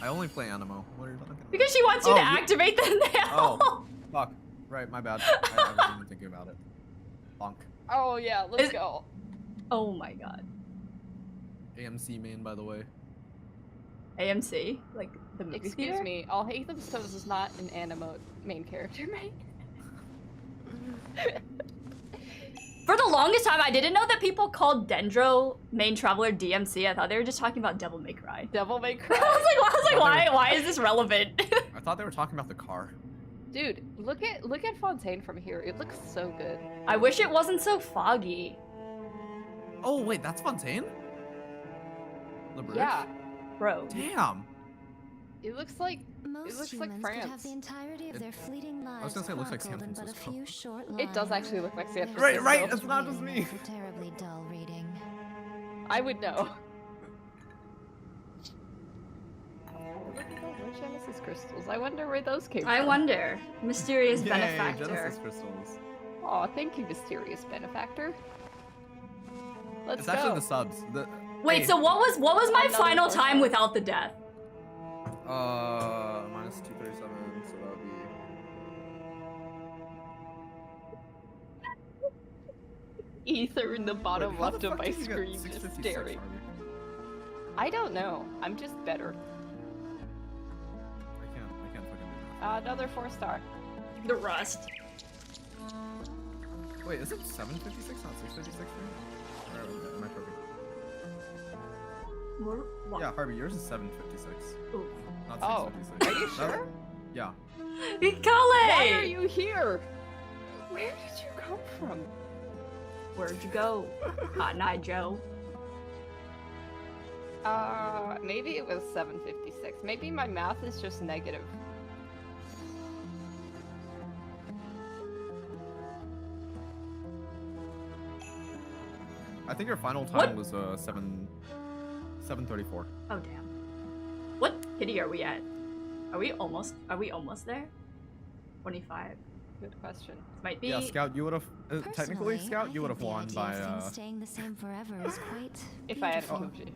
I only play Animo. What are you talking about? Because she wants you Oh, to you- activate the nail. Oh, fuck. Right, my bad. I wasn't even thinking about it. Bonk. Oh yeah, let's Is- go. Oh my god. AMC main, by the way. AMC? Like the movie Excuse theater? me, All Hatham Stones is not an Animo main character, mate. For the longest time, I didn't know that people called Dendro main traveler DMC. I thought they were just talking about Devil May Cry. Devil May I Cry. was like, why is this relevant? I thought they were talking about the car. Dude, look at Fontaine from here. It looks so good. I wish it wasn't so foggy. Oh, wait, that's Fontaine? The bridge? Yeah, Bro. Damn. it looks like Most looks like humans could have France. the entirety of their fleeting lives was gonna say it looks like San chronicled in but a Francisco. few short It does lines. actually look like San There's Right, so right, much it's not just reading me. for terribly dull reading. I would know. Look at those Genesis crystals. I wonder where those came I from. wonder. Mysterious Yay, benefactor. Genesis crystals. Aw, thank you, mysterious benefactor. Let's It's go. actually the subs. Wait, Hey, so what was my Another final first time one. without the death? minus 237, so that would be... Ether in the bottom Wait, how the left of fuck my did you get screen just 656, staring. Harvey? I don't know. I'm just better. I can't fucking do that. Another 4-star. The rust. Wait, is it 756, not 656 for you? Or am I joking? Yeah, Harvey, yours is 756, Ooh. not Oh, 656. are you That- sure? Yeah. Why are Kale! you here? Where did you come from? Where'd you go? Cotton Eye Joe. Maybe it was 756. Maybe my math is just negative. I think your final What? time was 734. Oh damn. What kitty are we at? Are we almost there? 25. Good question. Might be. Yeah, Scout, you would have technically, Personally, Scout, I you would have think the won idea by of things staying the same forever is quite If I had beautiful. moved it.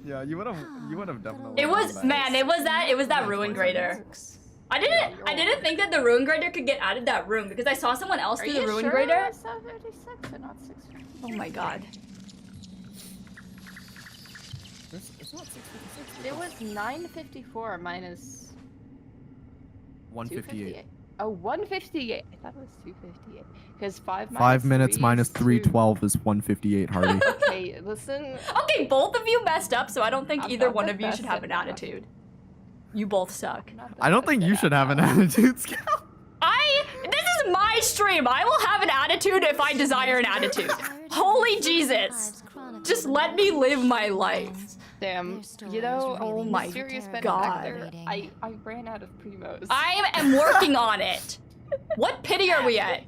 yeah, you would have definitely. It won was by- man. It was that Yeah, ruin 27. grader. Works. I didn't think that the ruin grader could get out of that room because I saw someone else Are do you the ruin sure grader. it was 756 and not 650? Oh my god. It's not 656. It was 954 minus 158. 258. Oh, 158. I thought it was 258. Because 5 minus 5 minutes 3 minus is 312 is 158, Harvey. Okay, listen. Okay, both of you messed up, so I don't think I'm either not one the of you should best have at an math. attitude. You both suck. I'm not the I don't best think at you should have an math. attitude, Scout. This is my stream. I will have an attitude if I desire an attitude. Holy Jesus. Just let me live my life. Damn, you know, Oh my mysterious God. benefactor, I ran out of primos. I am working on it. What pity are we at?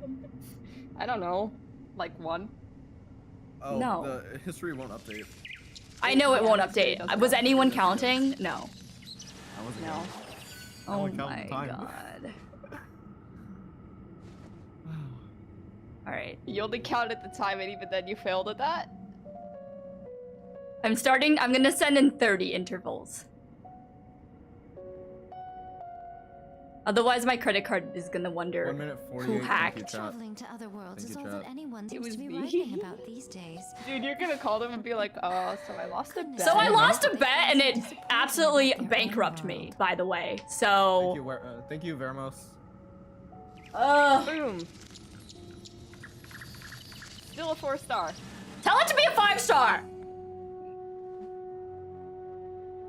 I don't know. Like 1. Oh, No. the history won't update. I know it won't Yeah, it update. doesn't Was update. anyone counting? No. I wasn't No. counting. Oh one counting my time. god. Alright. You only counted the time and even then you failed at that? I'm gonna send in 30 intervals. Otherwise my credit card is gonna wonder 1 minute 48. who Thank you, hacked. chat. Traveling to other worlds Thank is you, all that chat. anyone It seems was to be me. writing about these days. Dude, you're gonna call them and be like, oh, so I lost a bet. So I Yeah. lost a bet and it absolutely bankrupted me, by the way. So Thank you, Vermos. Boom. Still a 4-star. tell it to be a 5-star!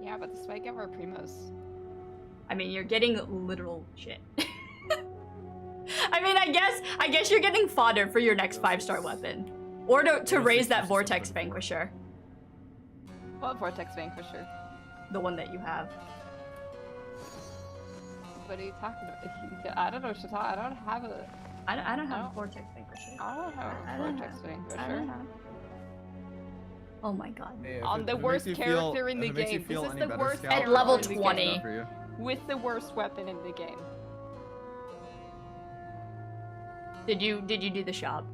Yeah, but the spike ever primos. I mean, you're getting literal shit. I mean, I guess you're getting fodder for your next 5-star weapon. Or to raise that Vortex Vanquisher. What Vortex Vanquisher? The one that you have. What are you talking about? I don't know what you're talking. I don't have a. I don't have Oh. a Vortex Vanquisher. I don't have I a don't Vortex I don't Vanquisher. have. Oh my god. Hey, I'm the worst character in the game. This is the worst At character level in the game. 20. With the worst weapon in the game. Did you do the shop?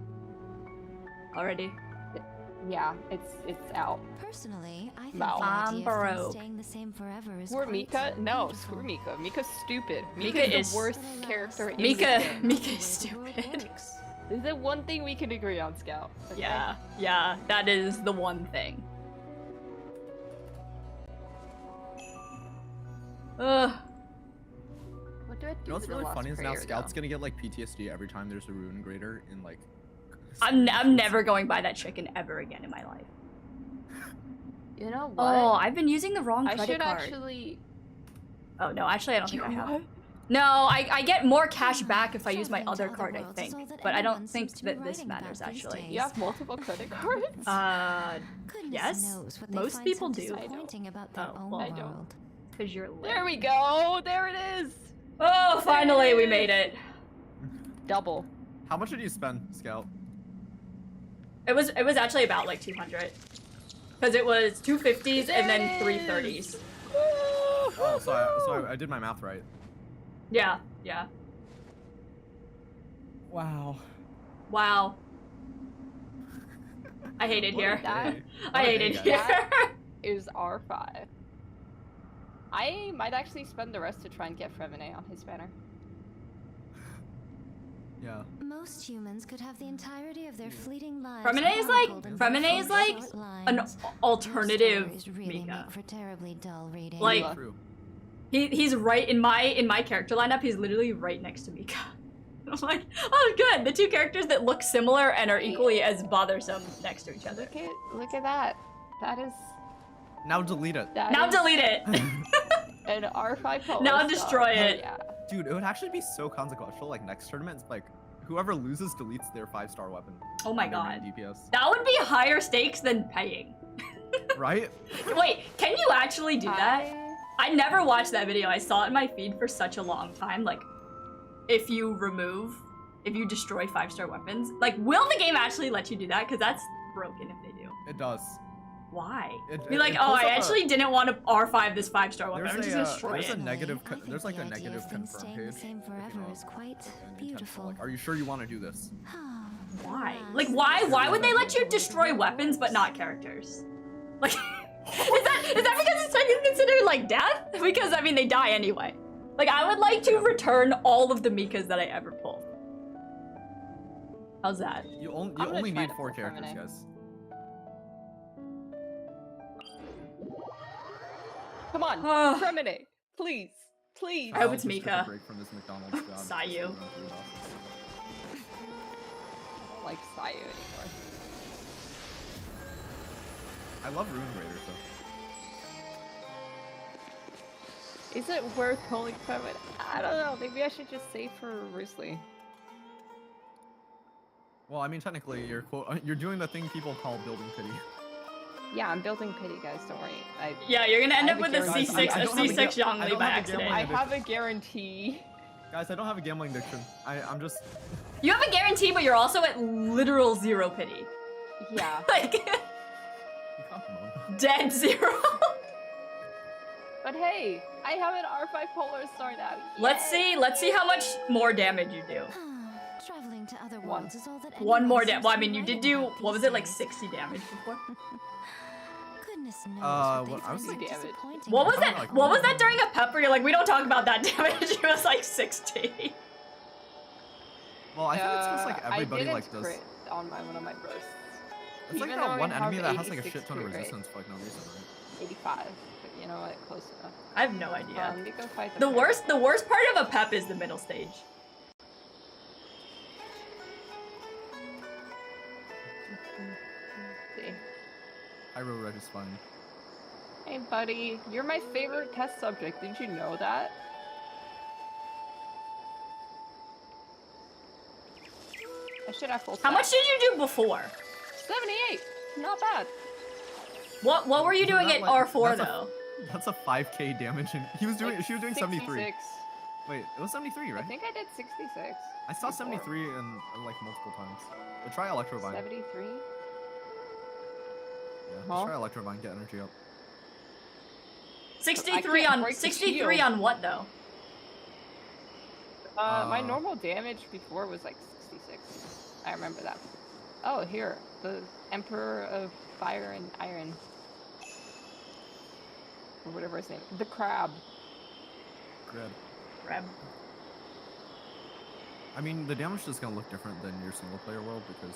Already? Yeah, it's out. Personally, I think Wow. the I'm idea of broke. things staying the same forever is Screw quite Mika? No, beautiful. screw Mika. Mika's stupid. Mika Mika's is- the worst character in the Mika game. is stupid. This is the one thing we can agree on, Scout. Okay? Yeah, that is the one thing. Ugh. What do I do You know what's to the really lost funny is now prayer, Scout's though? gonna get like PTSD every time there's a rune grader in like. I'm never going by that chicken ever again in my life. You know what? Oh, I've been using the wrong I credit should card. actually. Oh no, actually I don't think I You have. what? No, I get more cash back if I use my Traveling to other card, I worlds is all think. that But I anyone don't think seems to be that this writing matters about these actually. days. You have multiple credit cards? Goodness yes. knows what they Most find people so do. disappointing about their Oh, own well, I don't. world. Because you're lit. There we go. There it is. Oh, finally we made it. Double. How much did you spend, Scout? It was actually about like 200. Because it was 250s and then There it 330s. Oh, so I did my math right. Yeah. Wow. Wow. I hate it What here. is that? I hate it Guys. here. Is R5. I might actually spend the rest to try and get Fremine on his banner. Yeah. Most humans could have the entirety of their fleeting lives. Fremine is chronicled in Fremine is like short an lines. alternative Those stories really Mika. make for terribly dull reading. Like- True. He's right in my character lineup. He's literally right next to Mika. I'm like, oh, good. The two characters that look similar and are equally as bothersome next to each other. Look at that. That is. Now delete it. That Now is delete it. an R5 polo Now star. destroy Oh, it. yeah. Dude, it would actually be so consequential. Like next tournament, it's like whoever loses deletes their 5-star weapon. Oh my and their god. main DPS. That would be higher stakes than paying. Right? Wait, can you actually do that? I never watched that video. I saw it in my feed for such a long time. Like, if you destroy 5-star weapons, like, will the game actually let you do that? Because that's broken if they do. It does. Why? It- Be it- like, it oh, pulls I up a- actually didn't want to R5 this 5-star weapon. I'm There's just a, gonna destroy there's a it. negative. I think There's like the a idea negative of things confirm staying page. the same if you forever know, is quite and intentional, beautiful. Like, are you sure you want to do this? Why? Like, why would they let you destroy weapons but not characters? Like, is that because it's technically considered like death? Because I mean they die anyway. Like, I would like to return all of the Mikas that I ever pulled. How's that? You I'm gonna only try need to 4 pull characters, Femini. guys. Come on, Ugh. Fremine, please, please. I hope it's Just took Mika. a break from this McDonald's job. Sayu. I don't like Sayu anymore. I love Rune Raiders though. Is it worth calling Fremine? I don't know. Maybe I should just save for Roosley. Well, I mean, technically, you're doing the thing people call building pity. Yeah, I'm building pity, guys. Don't worry. Yeah, you're gonna end I up have with a a guarantee. C6 I don't have a Zhongli I don't by have a accident. I guarantee. have a guarantee Guys, I don't have a gambling addiction. I'm just. You have a guarantee, but you're also at literal zero pity. Yeah. Like, dead zero. But hey, I have an R5 polar star now. Let's see how much more damage you do. Traveling to other worlds is all that One more anyone damage. seems Well, I to mean, you write did do, about what was these it, like days. 60 damage before? Goodness knows what what I was they find thinking- disappointing What was about that? like What was that during a pep where you're like, we don't talk about that damage? It was like 60. Well, I think it's because like everybody I didn't like does. crit on one of my bursts. It's like even that though one I enemy have that has like a 86 shit ton of crit rate. resistance for like no reason, right? 85. But you know what? Close enough. I have no idea. Let me go fight The bear. worst part of a pep is the middle stage. See. Pyro Red is fine. Hey, buddy, you're my favorite test subject. Did you know that? I should have full How much stack. did you do before? 78. Not bad. What were you Isn't doing that at like- R4 that's a- though? That's a 5k damage, and he was doing. Like She was doing 73. 66. Wait, it was 73, I right? think I did 66. I saw before. 73 in like multiple times. But try Electrovine. 73? Yeah, Huh? just try Electrovine, get energy up. 63 I can't on break the 63 shield. on what though? My normal damage before was like 66. I remember that. Oh, here. The Emperor of Fire and Iron. Or whatever his name. The Crab. Good. Reb. I mean, the damage is gonna look different than your single player world because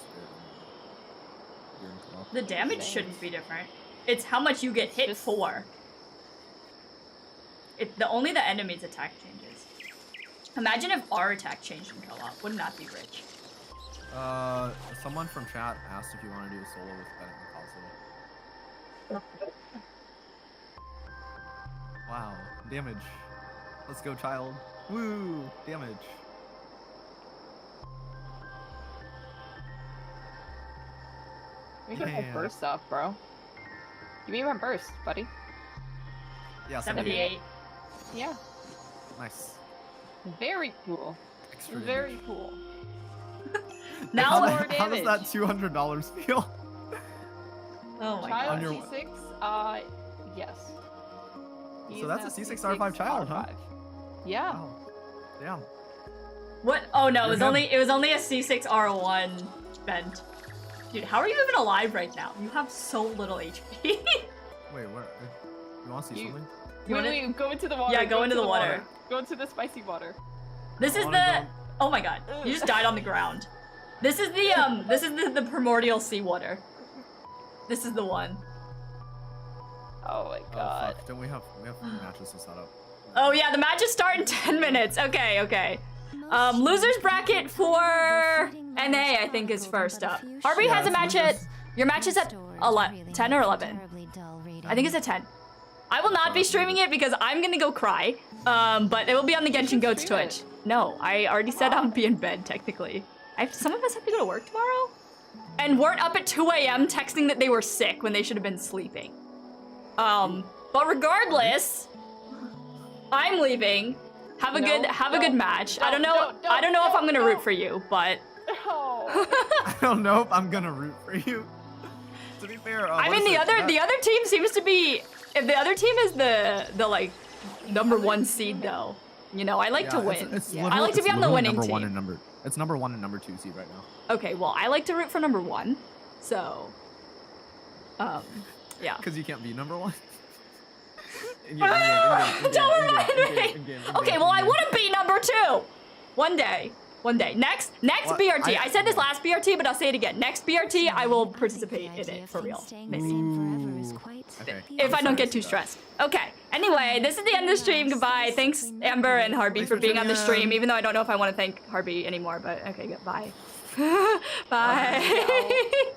you're in co-op. The damage Same. shouldn't be different. It's how much you get hit Just- for. Only the enemy's attack changes. Imagine if our attack changed in co-op. Wouldn't that be rich? Someone from chat asked if you want to do a solo with Ben and Cosmo. Wow, damage. Let's go, child. Woo, damage. We can Yeah. burst stuff, bro. Give me my burst, buddy. Yeah, 78. Yeah. Nice. Very cool. Extra Very damage. cool. Now, more How does that damage. $200 feel? oh my Child On god. your- C6? Yes. He's that's a now C6 R5 child, huh? R5. Yeah. Wow. Damn. What? Oh no, You're him. it was only a C6 R1 bent. Dude, how are you even alive right now? You have so little HP. Wait, what? You want to see You- something? You wanna- Wait, go into the water. Yeah, go into the water. Go into the spicy water. This is wanna the. go- Oh my god, you just died on the ground. This is the primordial seawater. This is the one. Oh my Oh, god. fuck. Don't we have matches to set up? Oh yeah, the matches start in 10 minutes. Okay, okay. Losers bracket for NA, I think, is first up. Harvey Yeah, has a it's match at. losers. Your match is at 10 or 11. I think it's at 10. I will not be streaming it because I'm gonna go cry. But it will be on the Genshin Goats stream Twitch. it. No, I already said I'll be in bed technically. Some of us have to go to work tomorrow, and weren't up at 2 a.m. texting that they were sick when they should have been sleeping. But regardless, I'm leaving. Have a good match. I don't know. I don't know if I'm gonna root for you, but Oh. I don't know if I'm gonna root for you. To be fair, I what mean is it? the other team seems to be. If the other team is the like #1 seed though, you know I like to win. Yeah. I like to be on the winning number team. one and number. It's number 1 and number 2 seed right now. Okay, well I like to root for #1, so yeah. Because you can't be number 1. Don't remind me. Okay, well I want to be #2. One day. Next What? BRT. I said this last BRT, but I'll say it again. Next BRT, I will participate in it for real. Maybe. Okay. If I don't get too stressed. Okay. Anyway, this is the end of the stream. Goodbye. Thanks, Amber and Harvey, Thanks for for being on the tuning in. stream, even though I don't know if I want to thank Harvey anymore, but okay, goodbye. Bye.